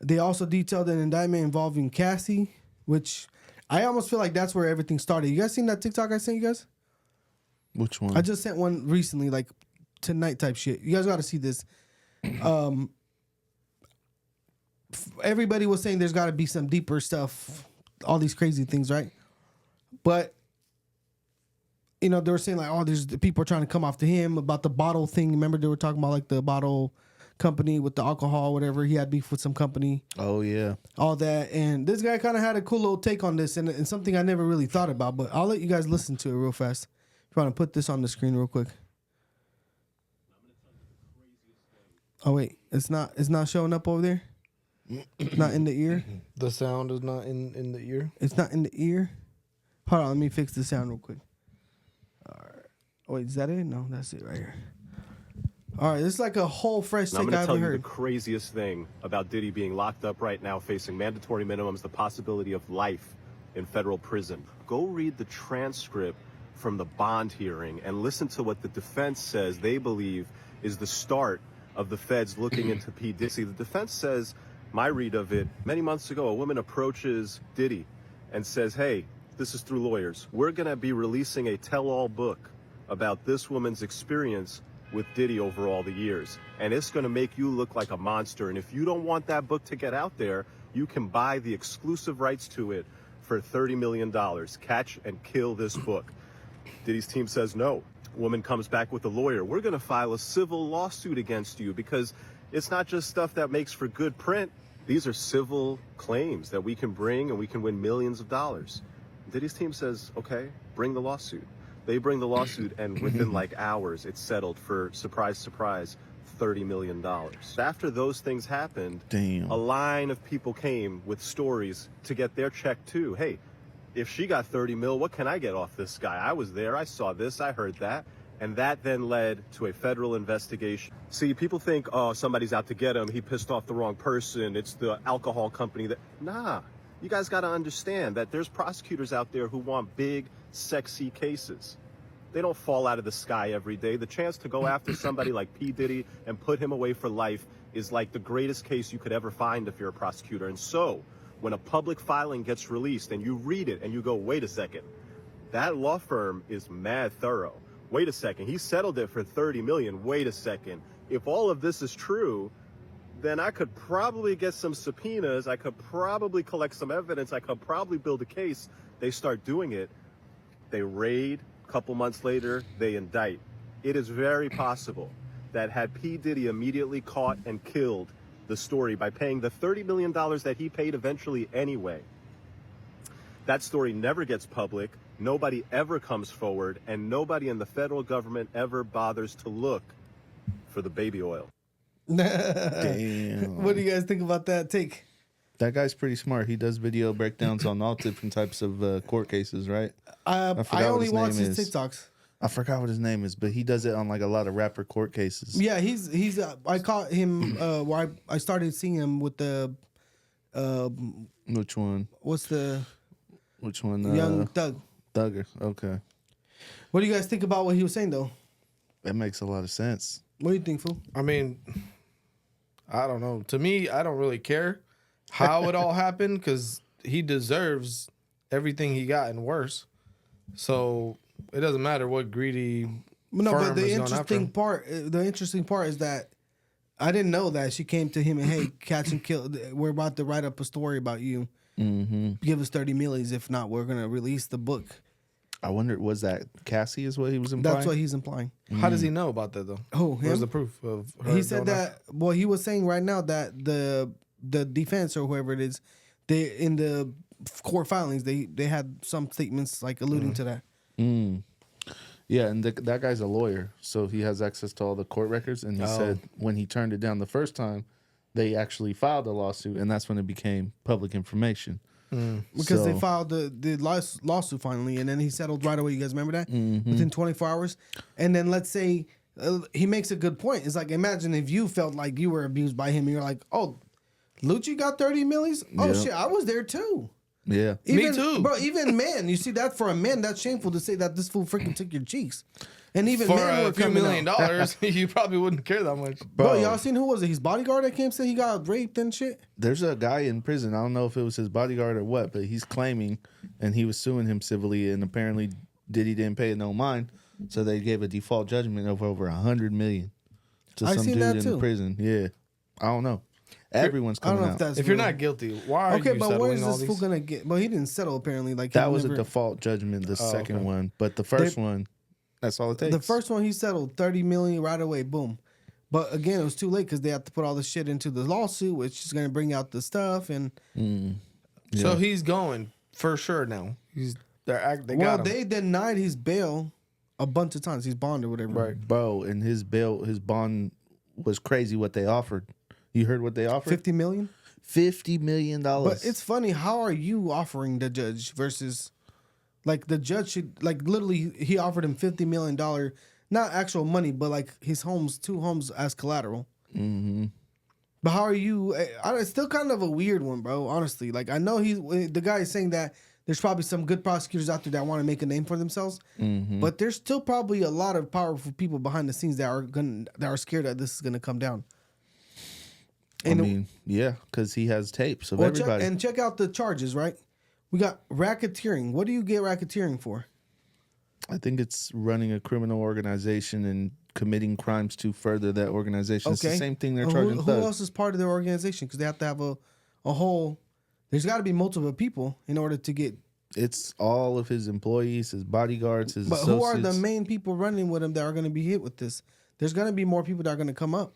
They also detailed an indictment involving Cassie, which I almost feel like that's where everything started. You guys seen that TikTok I sent you guys? Which one? I just sent one recently, like tonight type shit. You guys got to see this. Everybody was saying there's got to be some deeper stuff, all these crazy things, right? But you know, they were saying like, oh, there's the people are trying to come after him about the bottle thing. Remember they were talking about like the bottle company with the alcohol, whatever. He had beef with some company. Oh yeah. All that. And this guy kind of had a cool little take on this and something I never really thought about, but I'll let you guys listen to it real fast. If you want to put this on the screen real quick. Oh wait, it's not showing up over there? It's not in the ear? The sound is not in the ear. It's not in the ear? Hold on, let me fix the sound real quick. All right. Oh, wait, is that it? No, that's it right here. All right, this is like a whole fresh Now, I'm take going I to tell haven't you heard. the craziest thing about Diddy being locked up right now, facing mandatory minimums, the possibility of life in federal prison. Go read the transcript from the bond hearing and listen to what the defense says they believe is the start of the feds looking into P. Diddy. The defense says, my read of it, many months ago, a woman approaches Diddy and says, hey, this is through lawyers, we're going to be releasing a tell-all book about this woman's experience with Diddy over all the years. And it's going to make you look like a monster. And if you don't want that book to get out there, you can buy the exclusive rights to it for $30 million. Catch and kill this book. Diddy's team says no. Woman comes back with a lawyer. We're going to file a civil lawsuit against you because it's not just stuff that makes for good print. These are civil claims that we can bring and we can win millions of dollars. Diddy's team says, okay, bring the lawsuit. They bring the lawsuit, and within like hours, it's settled for, surprise, surprise, $30 million. After those things happened, Damn. a line of people came with stories to get their check too. Hey, if she got 30 mil, what can I get off this guy? I was there, I saw this, I heard that. And that then led to a federal investigation. See, people think, oh, somebody's out to get him. He pissed off the wrong person. It's the alcohol company that, nah. You guys got to understand that there's prosecutors out there who want big, sexy cases. They don't fall out of the sky every day. The chance to go after somebody like P. Diddy and put him away for life is like the greatest case you could ever find if you're a prosecutor. And so, when a public filing gets released and you read it and you go, wait a second, that law firm is mad thorough. Wait a second, he settled it for $30 million. Wait a second. If all of this is true, then I could probably get some subpoenas. I could probably collect some evidence. I could probably build a case. They start doing it. They raid. A couple months later, they indict. It is very possible that had P. Diddy immediately caught and killed the story by paying the $30 million that he paid eventually anyway, that story never gets public. Nobody ever comes forward, and nobody in the federal government ever bothers to look for the baby oil. Damn. What do you guys think about that take? That guy's pretty smart. He does video breakdowns on all different types of court cases, right? I forgot what only his watch name his is. TikToks. I forgot what his name is, but he does it on like a lot of rapper court cases. Yeah, he's. I caught him. Where I started seeing him with the. Which one? What's the Which one? Young Thug? Thugger. Okay. What do you guys think about what he was saying though? That makes a lot of sense. What do you think, fool? I mean, I don't know. To me, I don't really care how it all happened because he deserves everything he got and worse. So it doesn't matter what greedy. No, but firm the is going after him. interesting part is that I didn't know that she came to him and hey, catch and kill. We're about to write up a story about you. Mm-hmm. Give us 30 millies. If not, we're gonna release the book. I wonder, was that Cassie is what he was implying? That's what he's implying. How does he know about that though? Oh, Where's him? the proof of her? He said going that. Well, he was saying right now that the defense or whoever it is, they in the court filings they had some statements like alluding to that. Mm. Yeah, and that guy's a lawyer, so he has access to all the court records. And he said when he turned it down the first time, they actually filed a lawsuit, and that's when it became public information. Because they So- filed the lawsuit finally, and then he settled right away. You guys remember that? Mm-hmm. Within 24 hours. And then let's say he makes a good point. It's like, imagine if you felt like you were abused by him, and you're like, oh, Lucci got 30 millies? Oh, Yeah. shit, I was there too. Yeah. Even, too. Bro, even men, you see that for a man, that's shameful to say that this fool freaking took your cheeks. And even for men were a few coming $1 million, out. you probably wouldn't care that much. Bro, y'all seen who was it? His bodyguard that came say he got raped and shit? There's a guy in prison. I don't know if it was his bodyguard or what, but he's claiming, and he was suing him civilly, and apparently Diddy didn't pay no mind, so they gave a default judgment of over $100 million to I some seen dude that in too. prison. Yeah, I don't know. Everyone's I don't coming know if out. that's If you're real. not guilty, why are Okay, you but where's settling all this fool these? gonna get? Well, he didn't settle apparently. Like That he was a never- default judgment. The second okay. one, but the first one, that's all it takes. The first one he settled 30 million right away, boom. But again, it was too late because they have to put all the shit into the lawsuit, which is gonna bring out the stuff. And So he's going for sure now. They well, got him. they denied his bail a bunch of times. He's bond or whatever. Right. bro, and his bond was crazy. What they offered, you heard what they offered? 50 million. $50 million. But it's funny. How are you offering the judge versus, like the judge should like literally he offered him $50 million, not actual money, but like his homes, 2 homes as collateral. Mm-hmm. But how are you? It's still kind of a weird one, bro. Honestly, like I know the guy is saying that there's probably some good prosecutors out there that want to make a name for themselves, but there's still probably a lot of powerful people behind the scenes that are scared that this is gonna come down. I mean, yeah, because he has tapes of everybody. Check out the charges, right? We got racketeering. What do you get racketeering for? I think it's running a criminal organization and committing crimes to further that organization. It's the same thing they're charging Who thugs. else is part of their organization? Because they have to have a whole. There's got to be multiple people in order to get. It's all of his employees, his bodyguards, his But associates. who are the main people running with him that are going to be hit with this? There's going to be more people that are going to come up.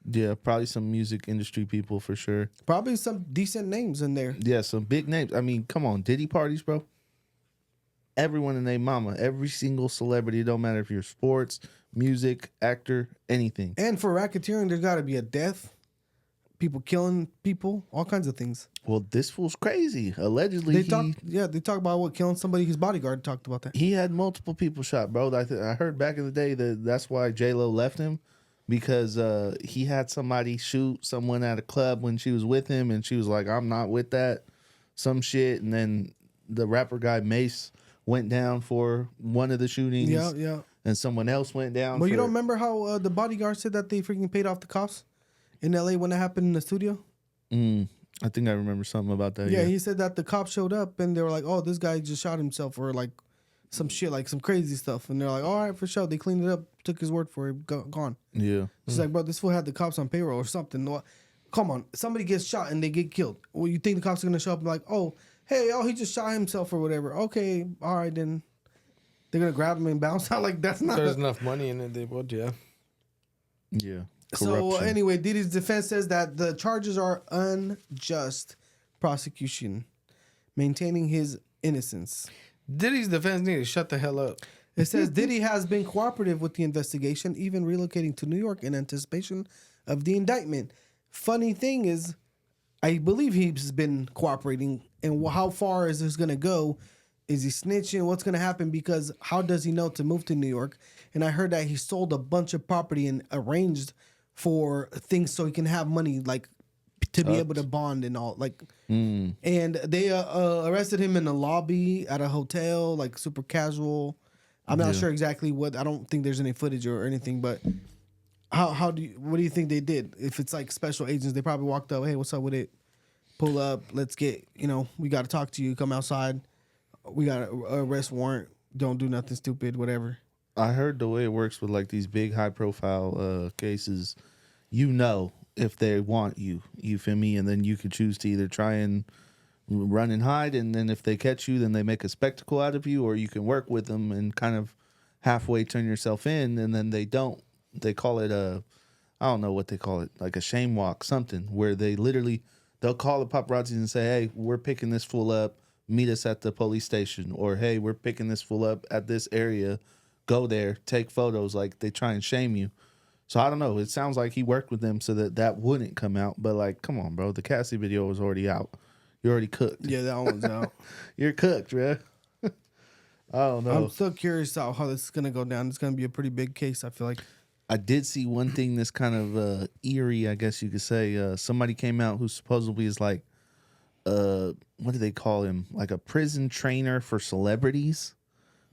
Yeah, probably some music industry people for sure. Probably some decent names in there. Yeah, some big names. I mean, come on, Diddy parties, bro. Everyone and their mama, every single celebrity, it don't matter if you're sports, music, actor, anything. And for racketeering, there's got to be a death, people killing people, all kinds of things. Well, this fool's crazy. Allegedly, They talk about what killing somebody. His bodyguard talked about that. he had multiple people shot, bro. I heard back in the day that's why J-Lo left him, because he had somebody shoot someone at a club when she was with him, and she was like, I'm not with that, some shit. And then the rapper guy Mace went down for one of the shootings. Yeah. And someone else went down. But you don't remember how the bodyguard said that they freaking paid off the cops in LA when that happened in the studio? I think I remember something about that. Yeah, he said that the cops showed up and they were like, oh, this guy just shot himself or like some shit, like some crazy stuff. And they're like, all right, for sure. They cleaned it up, took his word for it, gone. Yeah. She's like, bro, this fool had the cops on payroll or something. No, come on, somebody gets shot and they get killed. Well, you think the cops are gonna show up and be like, oh, hey, he just shot himself or whatever. Okay, all right, then they're gonna grab him and bounce out. Like that's not. There's enough money in it. They would, yeah. Yeah. So Corruption. anyway, Diddy's defense says that the charges are unjust prosecution, maintaining his innocence. Diddy's defense need to shut the hell up. It says Diddy has been cooperative with the investigation, even relocating to New York in anticipation of the indictment. Funny thing is, I believe he's been cooperating. And how far is this going to go? Is he snitching? What's going to happen? Because how does he know to move to New York? And I heard that he sold a bunch of property and arranged for things so he can have money, like to be able to bond and all. Like, and they arrested him in a lobby at a hotel, like super casual. I'm not sure exactly what. I don't think there's any footage or anything, but what do you think they did? If it's like special agents, they probably walked up. Hey, what's up with it? Pull up. Let's get. We got to talk to you. Come outside. We got an arrest warrant. Don't do nothing stupid. Whatever. I heard the way it works with like these big high profile cases, if they want you feel me, and then you can choose to either try and run and hide, and then if they catch you, then they make a spectacle out of you, or you can work with them and kind of halfway turn yourself in, and then they call it I don't know what they call it, like a shame walk, something where they'll call the paparazzi and say, hey, we're picking this fool up, meet us at the police station, or hey, we're picking this fool up at this area, go there, take photos. Like they try and shame you. So I don't know. It sounds like he worked with them so that wouldn't come out. But like, come on, bro. The Cassie video was already out. You're already cooked. Yeah, that one's out. You're cooked, bro. I don't know. I'm still curious how this is gonna go down. It's gonna be a pretty big case. I feel like. I did see one thing that's kind of eerie, I guess you could say. Somebody came out who supposedly is like, what do they call him? Like a prison trainer for celebrities.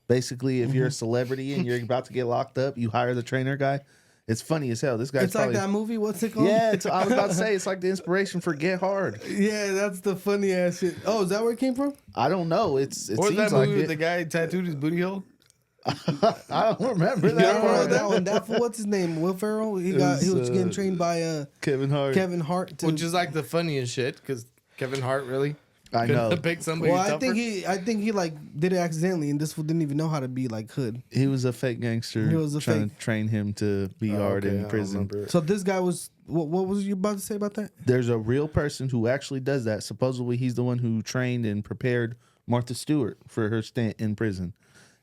Basically, if you're a celebrity and you're about to get locked up, you hire the trainer guy. It's funny as hell. This guy's It's like that movie. What's it called? Yeah, I was about to say it's like the inspiration for Get Hard. Yeah, that's the funny ass shit. Oh, is that where it came from? I don't know. It Or seems that like movie with it. the guy tattooed his booty hole? I don't remember I that don't know part. that one. That fool, what's his name? Will Ferrell. He was getting trained by Kevin Hart. Kevin Hart. Which is like the funniest shit because Kevin Hart really I know. couldn't pick somebody Well, I tougher. think he like did it accidentally, and this fool didn't even know how to be like hood. He was a fake gangster. He was a trying fake- to train him to be hard Okay, I in don't prison. remember it. So this guy was. What was you about to say about that? There's a real person who actually does that. Supposedly, he's the one who trained and prepared Martha Stewart for her stint in prison.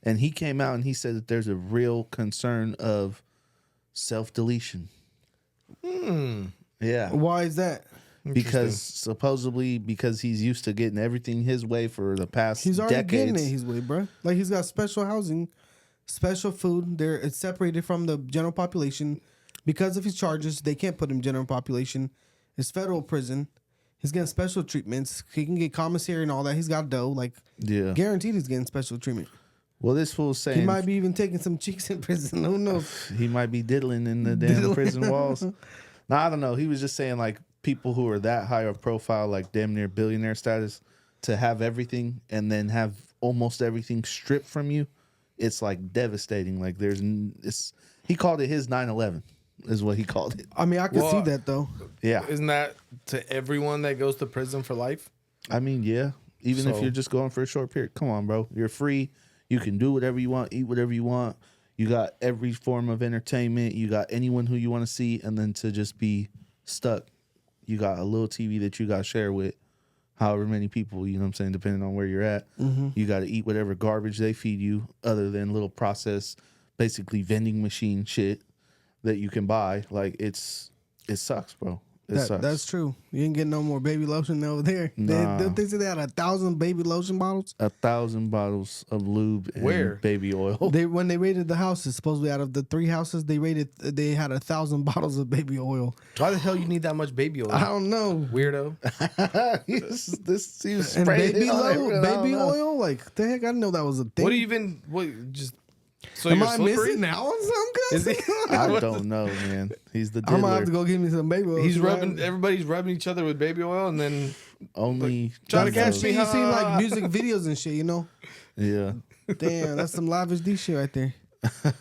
And he came out and he said that there's a real concern of self-deletion. Yeah. Why is that? Because he's used to getting everything his way for the past He's already decades. getting it his way, bro. Like he's got special housing, special food. It's separated from the general population because of his charges. They can't put him in general population. It's federal prison. He's getting special treatments. He can get commissary and all that. He's got dough. Like Yeah. guaranteed, he's getting special treatment. Well, this fool's saying He might be even taking some cheeks in prison. Who knows? he might be diddling in the damn prison walls. No, I don't know. He was just saying like people who are that high of profile, like damn near billionaire status, to have everything and then have almost everything stripped from you. It's like devastating. Like he called it his 9/11 is what he called it. I mean, I can Well, see that though. Yeah. Isn't that to everyone that goes to prison for life? I mean, yeah. Even if So- you're just going for a short period. Come on, bro. You're free. You can do whatever you want, eat whatever you want. You got every form of entertainment. You got anyone who you want to see. And then to just be stuck, you got a little TV that you got to share with however many people, you know what I'm saying, depending on where you're at. You got to eat whatever garbage they feed you other than little processed, basically vending machine shit that you can buy. Like, it sucks, bro. It sucks. That's true. You ain't getting no more baby lotion over there. Nah. They said they had 1,000 baby lotion bottles. 1,000 bottles of lube and Where? baby oil. When they raided the houses, supposedly out of the 3 houses they had 1,000 bottles of baby oil. Why the hell you need that much baby oil? I don't know. Weirdo. he was And spraying baby it on everyone. I don't baby know. oil, like the heck, I didn't know that was a thing. What do you even just so Am you're I slippery? missing out on something? Is he? I don't know, man. He's the I'm gonna have to diddler. go get me some baby oil. He's See what rubbing happens. everybody's rubbing each other with baby oil and then Only trying to That's catch that me, shit you see in, huh? like music videos and shit, you know? Yeah, Damn, that's some lavish D shit right there.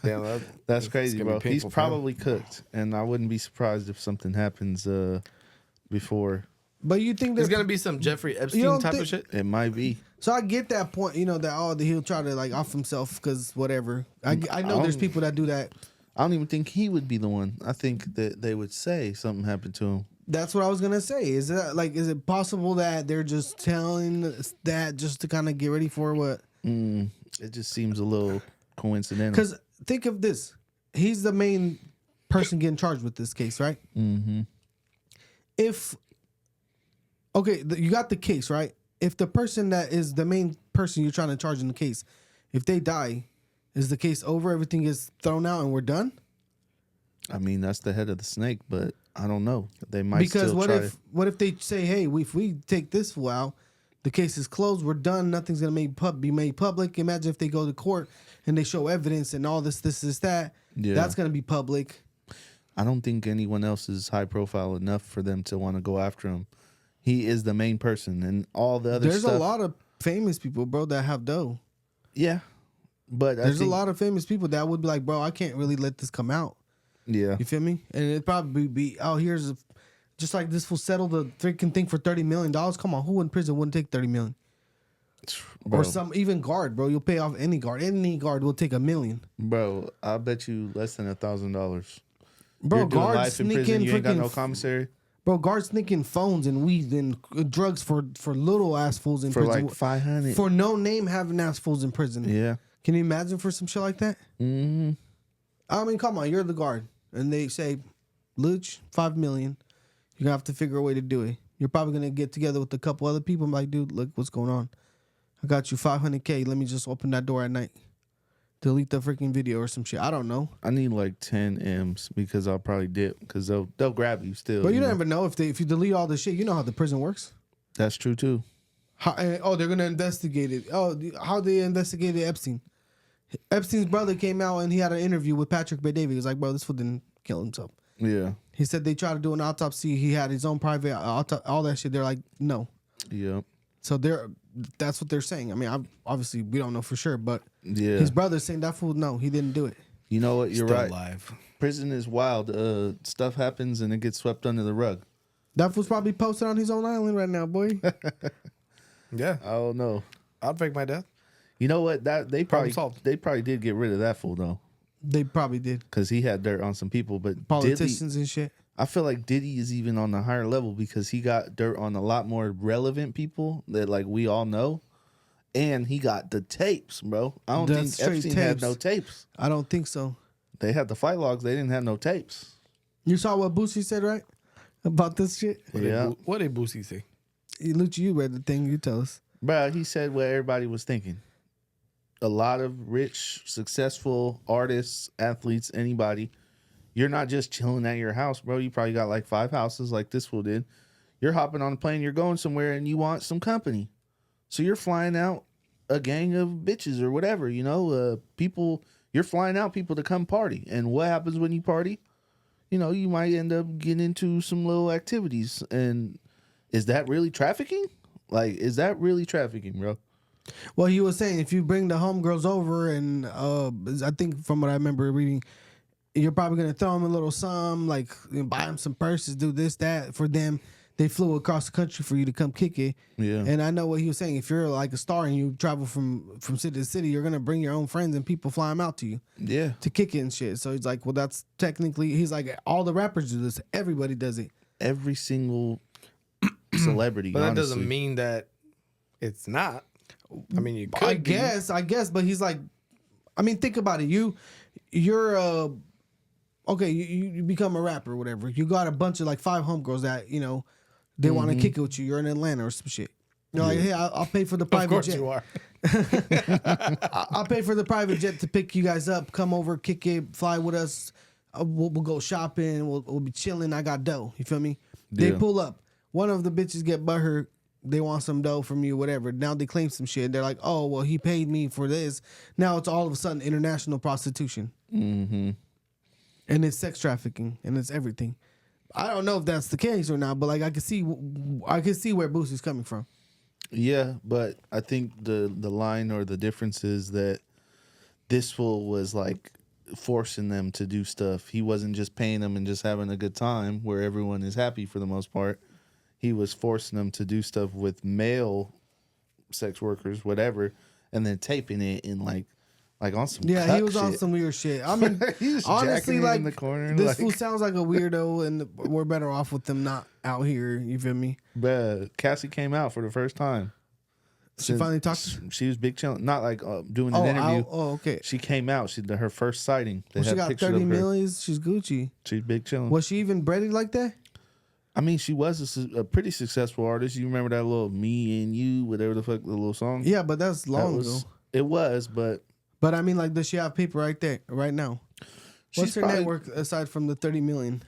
damn that's crazy, gonna be bro. He's painful for him. probably cooked, and I wouldn't be surprised if something happens before. But you think There's that gonna be some Jeffrey You Epstein don't type think- of shit. It might be. So I get that point, you know, that he'll try to like off himself because whatever. I know there's people that do that. I don't even think he would be the one. I think that they would say something happened to him. That's what I was gonna say. Is it possible that they're just telling us that just to kind of get ready for what It just seems a litlittle coincidental. Because think of this: he's the main person getting charged with this case, right? Mm-hmm. If you got the case, right? If the person that is the main person you're trying to charge in the case, if they die, is the case over? Everything gets thrown out and we're done? I mean, that's the head of the snake, but I don't know. They might Because still what if they say, hey, if we take this fool out, the case is closed, we're done, nothing's gonna be made public. Imagine if they go to court and they show evidence and all this, that. Yeah. That's gonna be public. I don't think anyone else is high profile enough for them to want to go after him. He is the main person, and all the other There's stuff. a lot of famous people, bro, that have dough. Yeah, but There's a lot of famous people that would be like, bro, I can't really let this come out. Yeah, You feel me? And it'd probably be, just like this will settle the freaking thing for $30 million. Come on, who in prison wouldn't take $30 million? bro, Or some even guard, bro. You'll pay off any guard. Any guard will take $1 million. bro. I bet you less than $1,000. Bro, You're doing guards life in sneak prison. in You ain't got freaking no commissary Bro, guards sneaking phones and weed and drugs for little ass fools in for prison. like 500. For no name having ass fools in prison. Yeah. Can you imagine for some shit like that? Mm-hmm. I mean, come on, you're the guard. And they say, Luch, $5 million. You're gonna have to figure a way to do it. You're probably gonna get together with a couple other people and be like, dude, look what's going on. I got you $500K. Let me just open that door at night. Delete the freaking video or some shit. I don't know. I need like 10 M's because I'll probably dip because they'll grab you still. But you know? never know if you delete all this shit. You know how the prison works. That's true too. They're gonna investigate it. Oh, how they investigated Epstein? Epstein's brother came out and he had an interview with Patrick Bet-David. He was like, "Bro, this fool didn't kill himself." Yeah. He said they tried to do an autopsy. He had his own private all that shit. They're like, no. Yeah. So that's what they're saying. I mean, obviously we don't know for sure, but Yeah. his brother's saying that fool, no, he didn't do it. You know what? You're Still right. alive. Prison is wild. Stuff happens and it gets swept under the rug. That fool's probably posted on his own island right now, boy. Yeah, I don't know. I'd fake my death. You know what? They Problem solved. probably did get rid of that fool though, They probably did. because he had dirt on some people. But Politicians and shit. I feel like Diddy is even on the higher level because he got dirt on a lot more relevant people that like we all know, and he got the tapes, bro. I don't That's think Epstein straight had tapes. no tapes. I don't think so. They had the fight logs. They didn't have no tapes. You saw what Boosie said, right? About this shit? Yeah, What did Boosie say? Lucha, you read the thing. You tell us. bro. He said what everybody was thinking. A lot of rich, successful artists, athletes, anybody. You're not just chilling at your house, bro. You probably got like 5 houses like this fool did. You're hopping on a plane, you're going somewhere, and you want some company. So you're flying out a gang of bitches or whatever, people. You're flying out people to come party. And what happens when you party? You might end up getting into some little activities. And is that really trafficking? Like, is that really trafficking, bro? Well, he was saying if you bring the homegirls over, and I think from what I remember reading, you're probably gonna throw them a little something, like buy them some purses, do this, that for them. They flew across the country for you to come kick it. Yeah. And I know what he was saying. If you're like a star and you travel from city to city, you're gonna bring your own friends and people fly them out to you Yeah. to kick it and shit. So he's like, well, that's technically. He's like, all the rappers do this. Everybody does it. Every single celebrity. But that honestly. doesn't mean that it's not. I mean, you could. I guess, but he's like, I mean, think about it. You're okay. You become a rapper or whatever. You got a bunch of like 5 homegirls that they want to kick it with you. You're in Atlanta or some shit. You're like, hey, I'll pay for the Of private course jet. you are. I'll pay for the private jet to pick you guys up. Come over, kick it, fly with us. We'll go shopping. We'll be chilling. I got dough. You feel me? They Yeah. pull up. One of the bitches get butthurt. They want some dough from you, whatever. Now they claim some shit. They're like, oh, well, he paid me for this. Now it's all of a sudden international prostitution. Mm-hmm. And it's sex trafficking and it's everything. I don't know if that's the case or not, but like I can see where Boosie's coming from. Yeah, but I think the line or the difference is that this fool was like forcing them to do stuff. He wasn't just paying them and just having a good time where everyone is happy for the most part. He was forcing them to do stuff with male sex workers, whatever, and then taping it in like on some Yeah, cuck he was on shit. some weird shit. I mean, He's honestly, jacking it like in the corner, this like- fool sounds like a weirdo, and we're better off with them not out here. You feel me? Bruh, Cassie came out for the first time. She finally talked. She was big chilling, not like doing an interview. Okay. She came out. Her first sighting. They She had got pictures 30 of her. millions. She's Gucci. She's big chilling. Was she even breaded like that? I mean, she was a pretty successful artist. You remember that little "Me and You," whatever the fuck, the little song. Yeah, but that's long ago. It was, but I mean, like, does she have paper right there, right now? What's her net worth aside from the 30 million?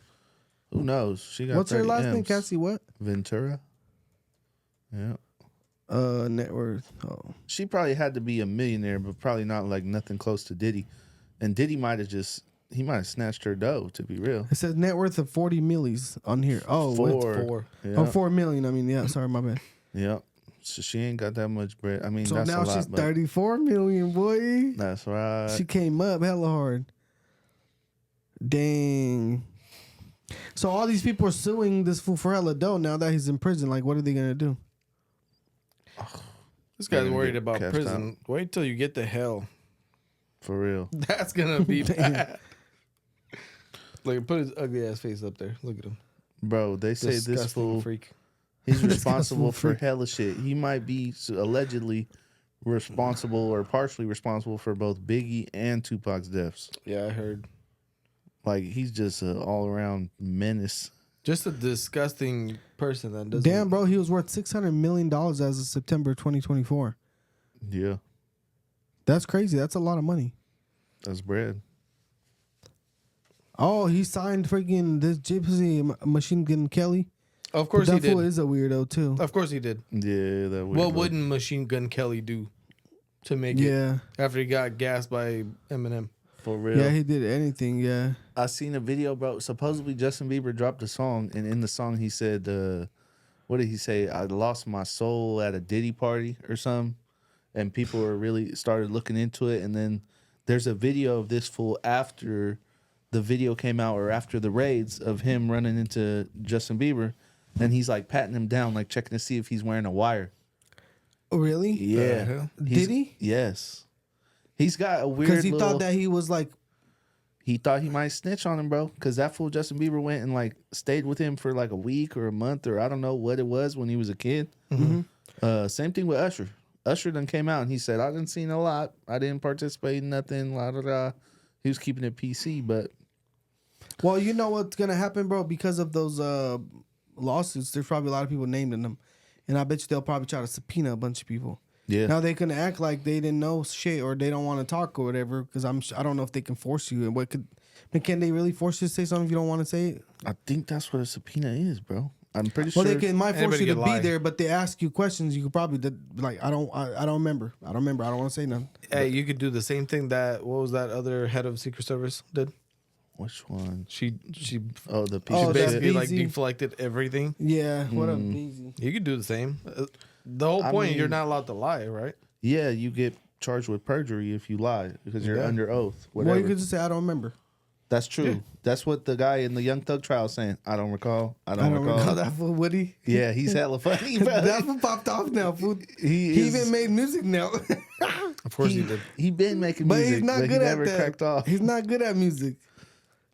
Who knows? She got. What's her 30 last name? M's. Cassie what? Ventura. Yeah. Net worth. Oh. She probably had to be a millionaire, but probably not like nothing close to Diddy. And Diddy might have snatched her dough, to be real. It says net worth of 40 millis on here. Oh, Four. Yeah. Oh, 4 million. I mean, yeah. Sorry, my bad. Yep. So she ain't got that much bread. I mean, So that's now a lot, she's but 34 million, boy. that's right. She came up hella hard. Dang. So all these people are suing this fool for hella dough now that he's in prison. Like, what are they gonna do? This guy's Gonna worried get about cast prison. Wait till you get to hell. For real. That's gonna be bad. Like, put his ugly ass face up there. Look at him. Bro, they say this Disgusting fool, freak. he's responsible for freak. hella shit. He might be allegedly responsible or partially responsible for both Biggie and Tupac's deaths. Yeah, I heard. Like, he's just an all-around menace. Just a disgusting person that doesn't. Damn, bro, he was worth $600 million as of September 2024. Yeah, That's crazy. That's a lot of money. that's bread. Oh, he signed freaking this Gypsy Machine Gun Kelly. Of course But he that fool did. is a weirdo too. Of course he did. Yeah, that would. What wouldn't Machine Gun Kelly do to make it Yeah, after he got gassed by Eminem? For real. yeah, he did anything. Yeah, I seen a video, bro. Supposedly Justin Bieber dropped a song, and in the song he said, "What did he say? I lost my soul at a Diddy party or something." And people were really started looking into it, and then there's a video of this fool after the video came out or after the raids of him running into Justin Bieber, and he's like patting him down, like checking to see if he's wearing a wire. oh, really? Yeah, hell? He's- Did he? Yes, he's got a weird. Because he little, thought that he was like, he thought he might snitch on him, bro. Because that fool Justin Bieber went and like stayed with him for like a week or a month or I don't know what it was when he was a kid. Same thing with Usher. Usher done came out and he said, "I didn't see a lot. I didn't participate in nothing." La da da. He was keeping it PC, but well, you know what's gonna happen, bro? Because of those lawsuits, there's probably a lot of people named in them, and I bet you they'll probably try to subpoena a bunch of people. yeah, Now they can act like they didn't know shit or they don't want to talk or whatever. Because I don't know if they can force you. And can they really force you to say something if you don't want to say it? I think that's what a subpoena is, bro. I'm pretty Well, sure. they might force Anybody you to can be lie. there, but they ask you questions. You could probably be like, I don't remember. I don't want to say nothing. Hey, you could do the same thing that what was that other head of Secret Service did? Which one? She Oh, the piece Oh, of that's shit. basically like Beezy. deflected everything. Yeah. What up, Beezy? You could do the same. The whole I point, mean- you're not allowed to lie, right? Yeah, you get charged with perjury if you lie because you're Yeah. under oath. Well, Whatever. you could just say I don't remember. That's true. Yeah. That's what the guy in the Young Thug trial is saying. I don't recall. I I don't don't recall. recall that for Woody. Yeah, he's hella funny, bro. That's what popped off now, fool. He He is- even made music now. Of course he did. He been making But music, he's not but good he at never that. cracked off. He's not good at music.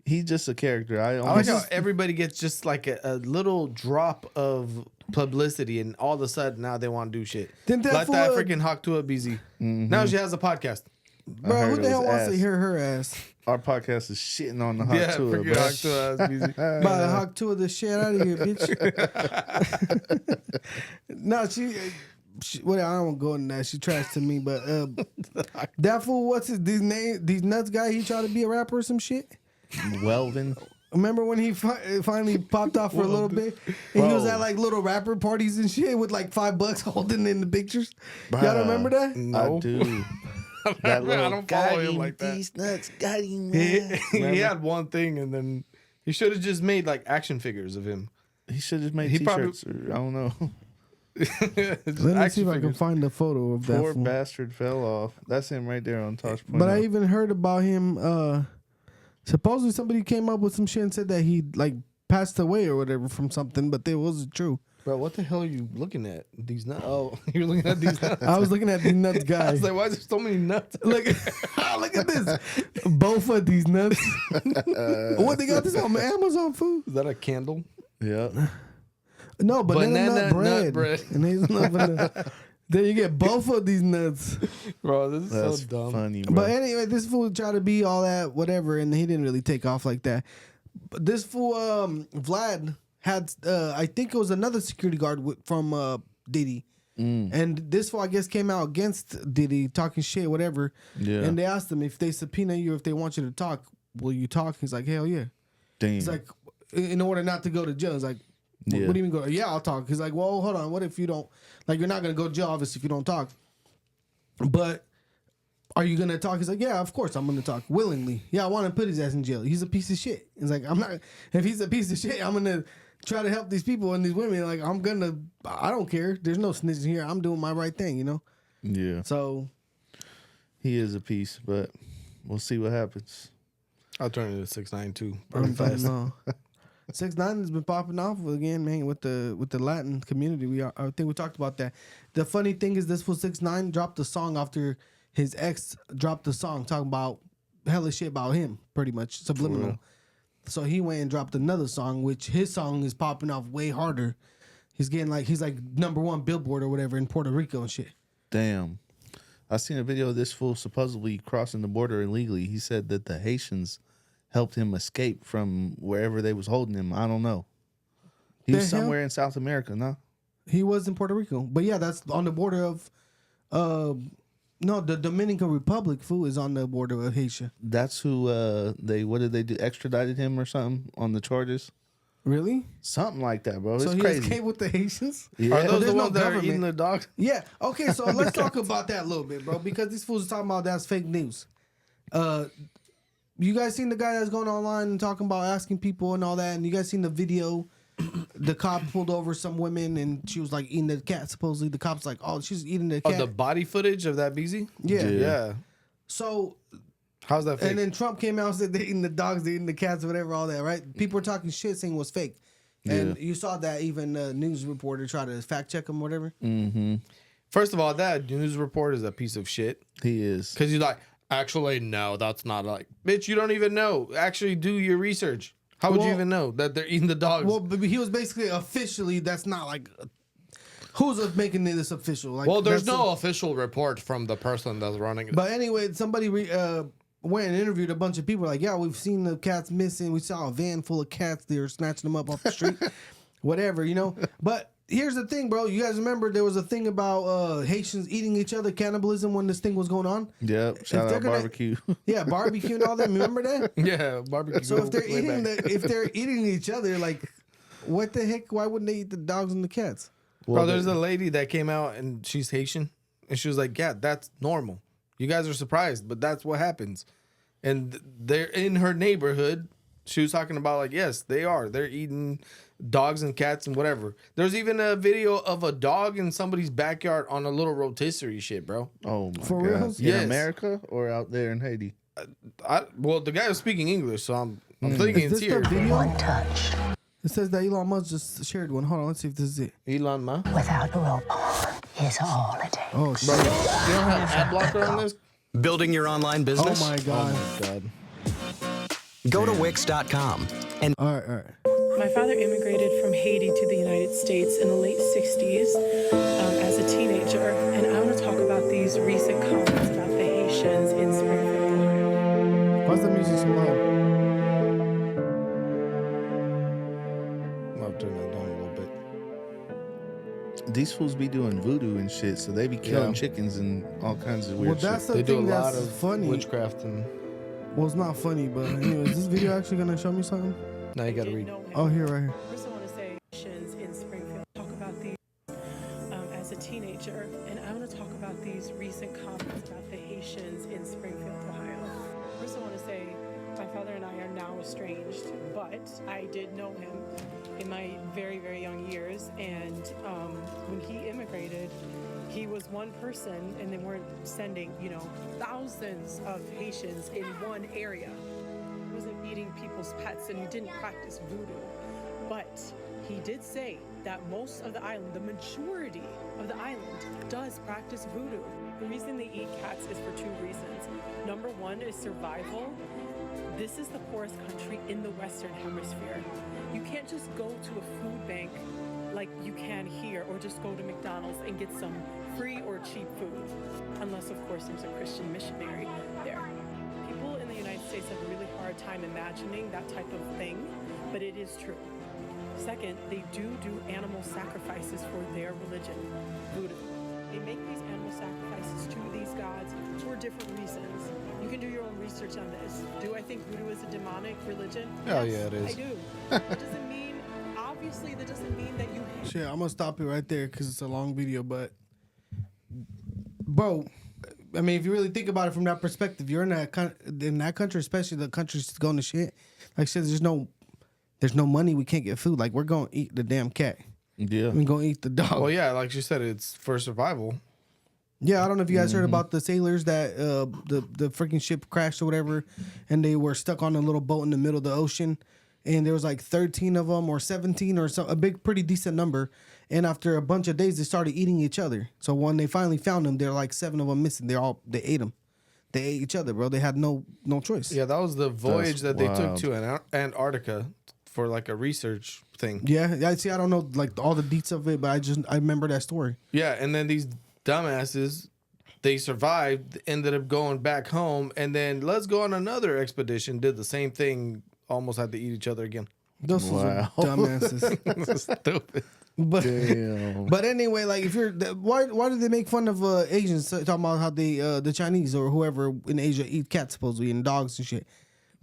He's just a character. I I like almost, how everybody gets just like a little drop of publicity, and all of a sudden now they want to do shit. Didn't that Like that fool, freaking Hawktua BZ. Now she has a podcast. Bro, heard who it the hell was wants ass. to hear her ass? our podcast is shitting on the hot Yeah, tour, freaking bro. Hawktua BZ. About to hawk two of the shit out of here, bitch. No, she well, I don't want to go in that. She trashed to me, but that fool, what's his these nuts guy? He tried to be a rapper or some shit. Welvin. Remember when he finally popped off for a little bit, and he was Bro. at like little rapper parties and shit with like $5 holding in the pictures. Y'all Bruh. remember that? I do. That little I don't follow him got like that. These nuts got him. He, man. he had one thing, and then he should have just made like action figures of him. He should just made He probably- t-shirts. Or, I don't know. Just Let me see action if I can figures. find a photo of that Poor fool. bastard fell off. That's him right there on Tosh Point. But I even heard about him. Supposedly somebody came up with some shit and said that he like passed away or whatever from something, but it wasn't true. Bro, what the hell are you looking at? These nuts? Oh, you're looking at these nuts. I was looking at these nuts I guy. was like, why is there so many nuts? Look, look at this. Both of these nuts. What they got this on Amazon food? Is that a candle? yeah. No, banana Banana nut nut bread. bread. And hazelnut vanilla. Then you get both of these nuts. Bro, this is That's so dumb. funny, bro. But anyway, this fool tried to be all that, whatever, and he didn't really take off like that. But this fool, Vlad, had, I think it was another security guard from Diddy. And this fool, I guess, came out against Diddy, talking shit, whatever. Yeah. And they asked him if they subpoena you, if they want you to talk, will you talk? He's like, hell yeah. Damn. He's like, in order not to go to jail. He's like, what Yeah. do you mean go? Yeah, I'll talk. He's like, well, hold on. What if you don't, like, you're not going to go to jail, obviously, if you don't talk. But are you going to talk? He's like, yeah, of course I'm going to talk willingly. Yeah, I want to put his ass in jail. He's a piece of shit. He's like, I'm not, if he's a piece of shit, I'm going to try to help these people and these women. Like, I don't care. There's no snitching here. I'm doing my right thing, you know? Yeah. So. He is a piece, but we'll see what happens. I'll turn it to 6ix9ine too. I'm fast. 6ix9ine has been popping off again, man, with the Latin community. I think we talked about that. The funny thing is, this fool 6ix9ine dropped a song after his ex dropped a song talking about hella shit about him, pretty much subliminal. So he went and dropped another song, which his song is popping off way harder. He's like #1 Billboard or whatever in Puerto Rico and shit. Damn. I seen a video of this fool supposedly crossing the border illegally. He said that the Haitians helped him escape from wherever they was holding him. I don't know. He was somewhere in South America, no? He was in Puerto Rico. But yeah, that's on the border of no, the Dominican Republic, fool, is on the border of Haiti. That's who what did they do? Extradited him or something on the charges? Really? Something like that, bro. It's So he crazy. escaped with the Haitians? Yeah. Are those there's the no ones that are government. eating the dogs? Yeah. Okay, so let's talk about that a little bit, bro, because these fools are talking about that's fake news. You guys seen the guy that's going online and talking about asking people and all that, and you guys seen the video? The cop pulled over some women and she was like eating the cat. Supposedly, the cop's like, "Oh, she's eating the cat." Oh, the body footage of that BZ? Yeah. Yeah. So, How's that fake? and then Trump came out and said they're eating the dogs, they're eating the cats, whatever, all that, right? People were talking shit saying it was fake. And you saw that even a news reporter tried to fact check him, whatever. First of all, that news report is a piece of shit. He is. Because he's like, actually, no, that's not like, bitch, you don't even know. Actually, do your research. How would you even know that they're eating the dogs? Well, but he was basically officially, that's not like, who's making this official? Like, well, there's that's no official report from the person that's running it. But anyway, somebody went and interviewed a bunch of people. Like, yeah, we've seen the cats missing. We saw a van full of cats. They were snatching them up off the street. Whatever, you know. But here's the thing, bro. You guys remember there was a thing about Haitians eating each other, cannibalism, when this thing was going on? Yep. Shout they're out gonna- barbecue. Yeah, barbecue and all that. Remember that? Yeah, barbecue. So if they're way eating back. if they're eating each other, like, what the heck? Why wouldn't they eat the dogs and the cats? Bro, there's a lady that came out and she's Haitian. And she was like, yeah, that's normal. You guys are surprised, but that's what happens. And they're in her neighborhood. She was talking about, like, yes, they are. They're eating dogs and cats and whatever. There's even a video of a dog in somebody's backyard on a little rotisserie shit, bro. Oh my For god. reals? In Yes. America or out there in Haiti? Well, the guy was speaking English, so I'm thinking Is it's this here. the video? One touch It says that Elon Musk just shared one. Hold on, let's see if this is it. Elon Ma. without willpower is all it takes. Oh shit! Bro, you don't have ad blocker on this? Building your online Oh business? my god! God. Go to Wix.com and All right. My father immigrated from Haiti to the United States in the late 60s as a teenager, and I want to talk about these recent comments about the Haitians in Springfield, Ohio. Why's the music so loud? I'll turn that down a little bit. These fools be doing voodoo and shit, so they be killing Yeah. chickens and all kinds of Well, weird that's shit. the They do a thing lot that's of funny. witchcraft and Well, it's not funny, but anyways, is this video actually gonna show me something? now you gotta Didn't read. know him. Oh, here, right here. First, I want to say Haitians in Springfield. Talk about these as a teenager, and I want to talk about these recent comments about the Haitians in Springfield, Ohio. First, I want to say my father and I are now estranged, but I did know him in my very, very young years, and when he immigrated, he was one person, and they weren't sending, thousands of Haitians in one area. He wasn't eating people's pets, and he didn't practice voodoo. But he did say that most of the island, the majority of the island, does practice voodoo. The reason they eat cats is for two reasons. Number one is survival. This is the poorest country in the Western Hemisphere. You can't just go to a food bank like you can here, or just go to McDonald's and get some free or cheap food. Unless, of course, there's a Christian missionary there. People in the United States have a really hard time imagining that type of thing, but it is true. Second, they do animal sacrifices for their religion, Buddhism. They make these animal sacrifices to these gods for different reasons. You can do your own research on this. Do I think voodoo is a demonic religion? Hell Yes, yeah, it is. I do. That doesn't mean, obviously, that doesn't mean that you hate. Shit, I'm gonna stop it right there because it's a long video. But, bro, I mean, if you really think about it from that perspective, you're in that country, especially the country's going to shit. Like I said, there's no money. We can't get food. Like, we're gonna eat the damn cat. Yeah. We're gonna eat the dog. Well, yeah, like you said, it's for survival. Yeah, I don't know if you guys heard about the sailors that the freaking ship crashed or whatever, and they were stuck on a little boat in the middle of the ocean, and there was like 13 of them or 17 or so, a big, pretty decent number. And after a bunch of days, they started eating each other. So when they finally found them, there are like 7 of them missing. They ate them. They ate each other, bro. They had no choice. Yeah, that was the voyage That's that they took wild. to Antarctica for like a research thing. Yeah, I see. I don't know like all the deets of it, but I remember that story. Yeah, and then these dumbasses, they survived, ended up going back home, and then let's go on another expedition. Did the same thing, almost had to eat each other again. Those Wow. are dumbasses. Stupid. But Damn. but anyway, like if you're why do they make fun of Asians talking about how they the Chinese or whoever in Asia eat cats supposedly and dogs and shit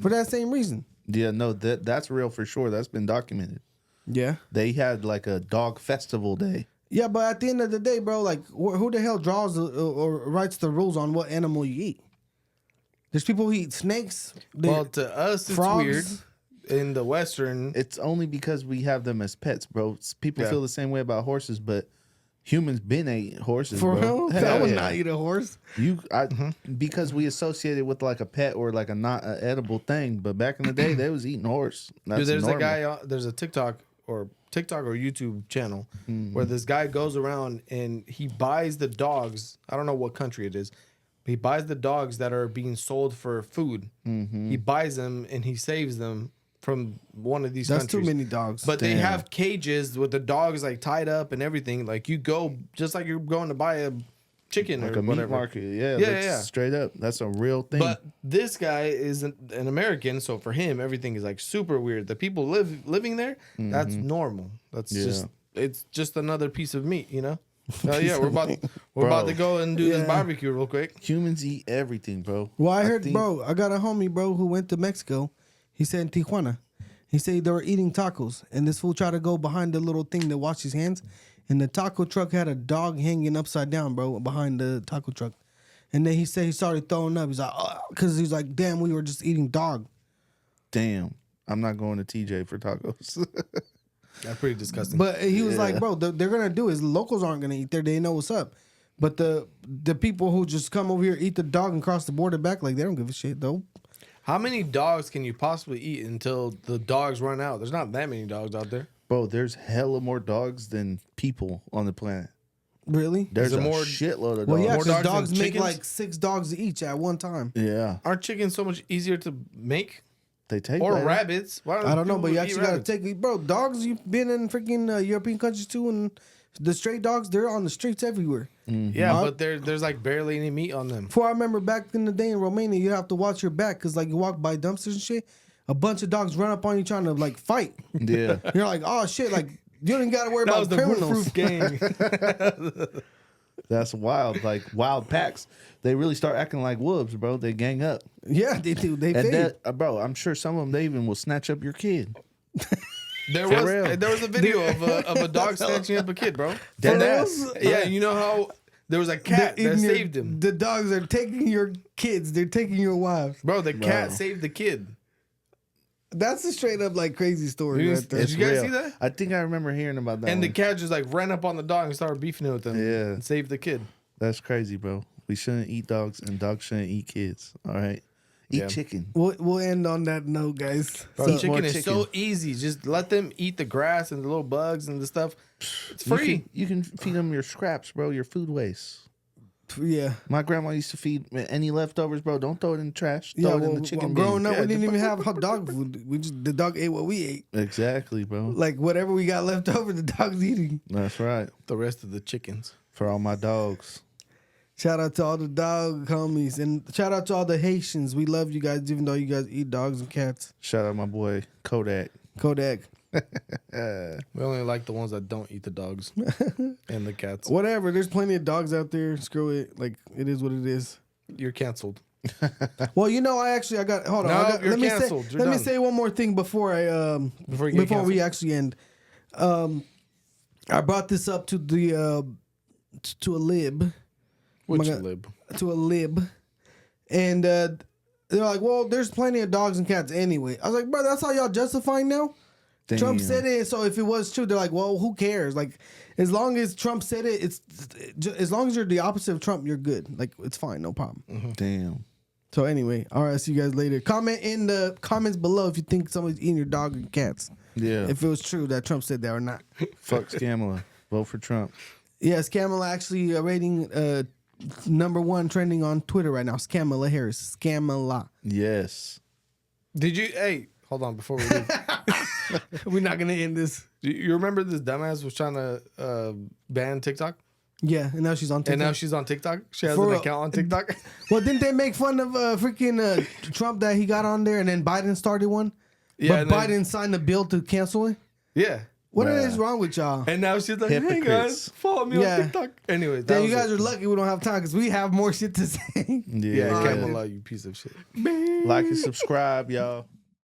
for that same reason? Yeah, no, that's real for sure. That's been documented. Yeah. They had like a dog festival day. Yeah, but at the end of the day, bro, like who the hell draws or writes the rules on what animal you eat? There's people who eat snakes. Well, to us, it's frogs. weird. In the Western, It's only because we have them as pets, bro. People Yeah. feel the same way about horses, but humans been ate horses, For bro. real? I Hell would yeah. not eat a horse. Because we associate it with like a pet or like a not a edible thing. But back in the day, they was eating horse. That's dude, there's normal. a guy. There's a TikTok or YouTube channel where this guy goes around and he buys the dogs. I don't know what country it is. But he buys the dogs that are being sold for food. He buys them and he saves them from one of these That's countries. too many dogs. But they have cages with the dogs like tied up and everything. Like you go just like you're going to buy a chicken like or a meat whatever. market. Yeah, Yeah, that's yeah. straight up. That's a real thing. But this guy is an American, so for him everything is like super weird. The people living there, that's normal. That's it's just another piece of meat, you know. Yeah, we're about to go and do this barbecue real quick. Humans eat everything, bro. Well, I heard, think- bro, I got a homie, bro, who went to Mexico. He said in Tijuana. He said they were eating tacos, and this fool tried to go behind the little thing to wash his hands, and the taco truck had a dog hanging upside down, bro, behind the taco truck. And then he said he started throwing up. He's like, because he's like, damn, we were just eating dog. Damn, I'm not going to TJ for tacos. That's pretty disgusting. But he was like, bro, they're gonna do is locals aren't gonna eat there. They know what's up. But the people who just come over here, eat the dog, and cross the border back, like they don't give a shit though. How many dogs can you possibly eat until the dogs run out? There's not that many dogs out there. Bro, there's hella more dogs than people on the planet. Really? There's there a more- shitload of dogs. Well, yeah, More 'cause dogs dogs than make chickens? like 6 dogs each at one time. Yeah, Aren't chickens so much easier to make? they take Or that. rabbits? Why don't I don't know, people but you eat actually gotta rabbits? take bro. Dogs, you've been in freaking European countries too, and the stray dogs, they're on the streets everywhere. Yeah, but there's like barely any meat on them. Before I remember back in the day in Romania, you have to watch your back because like you walk by dumpsters and shit, a bunch of dogs run up on you trying to like fight. Yeah, You're like, oh shit, like you don't gotta worry That about was the criminals. roof gang. that's wild. Like wild packs, they really start acting like wolves, bro. They gang up, Yeah, they do. They and fade. that, bro, I'm sure some of them they even will snatch up your kid. There real. was a video of a dog snatching up a kid, bro. Dead For ass. reals? Yeah, you know how there was a cat They're that eating your- saved him. The dogs are taking your kids. They're taking your wives. Bro, the cat Bro. saved the kid. That's a straight up like crazy story You right there. Did you guys real. see that? I think I remember hearing about that. And the one. cat just like ran up on the dog and started beefing it with him. Yeah. And saved the kid. That's crazy, bro. We shouldn't eat dogs, and dogs shouldn't eat kids. All right, eat Yeah. chicken. We'll end on that note, guys. Bro, Eat more chicken is chicken. so easy. Just let them eat the grass and the little bugs and the stuff. It's free. You can feed them your scraps, bro. Your food waste. Yeah. My grandma used to feed any leftovers, bro. Don't throw it in the trash. Throw it in the chicken bin. growing up, Yeah, we didn't even have hot dog food. The dog ate what we ate. Exactly, bro. Like whatever we got left over, the dog's eating. That's right. The rest of the chickens. For all my dogs. Shout out to all the dog homies, and shout out to all the Haitians. We love you guys, even though you guys eat dogs and cats. Shout out my boy Kodak. We only like the ones that don't eat the dogs and the cats. Whatever. There's plenty of dogs out there. Screw it. Like it is what it is. You're canceled. Well, you know, I got. Hold on. No, I got, you're let me canceled. say. You're Let me done. say one more thing before we actually end. I brought this up to the to a lib. Which God. lib? To a lib, and they're like, "Well, there's plenty of dogs and cats anyway." I was like, "Bro, that's how y'all justifying now?" Damn. Trump said it, so if it was true, they're like, "Well, who cares?" Like, as long as Trump said it, as long as you're the opposite of Trump, you're good. Like, it's fine, no problem. Damn. So anyway, all right, see you guys later. Comment in the comments below if you think somebody's eating your dog and cats. Yeah. If it was true that Trump said that or not. Fuck Scamala. Vote for Trump. Yeah, Scamala actually rating #1 trending on Twitter right now. Scamala Harris. Scamala. Yes. Did you? Hey, hold on before we leave. We're not gonna end this. You remember this dumbass was trying to ban TikTok? Yeah, and now she's on TikTok. And now she's on TikTok? She has For an real. account on TikTok? Well, didn't they make fun of freaking Trump that he got on there, and then Biden started one? Yeah, But and then- Biden signed a bill to cancel it. Yeah. What Bruh. is wrong with y'all? And now she's like, hey Hypocrites. guys, follow me Yeah. on TikTok. Anyways, that Damn, you was guys it. are lucky we don't have time because we have more shit to say. Yeah, Yeah. Kamala, you piece of shit. Like and subscribe, y'all.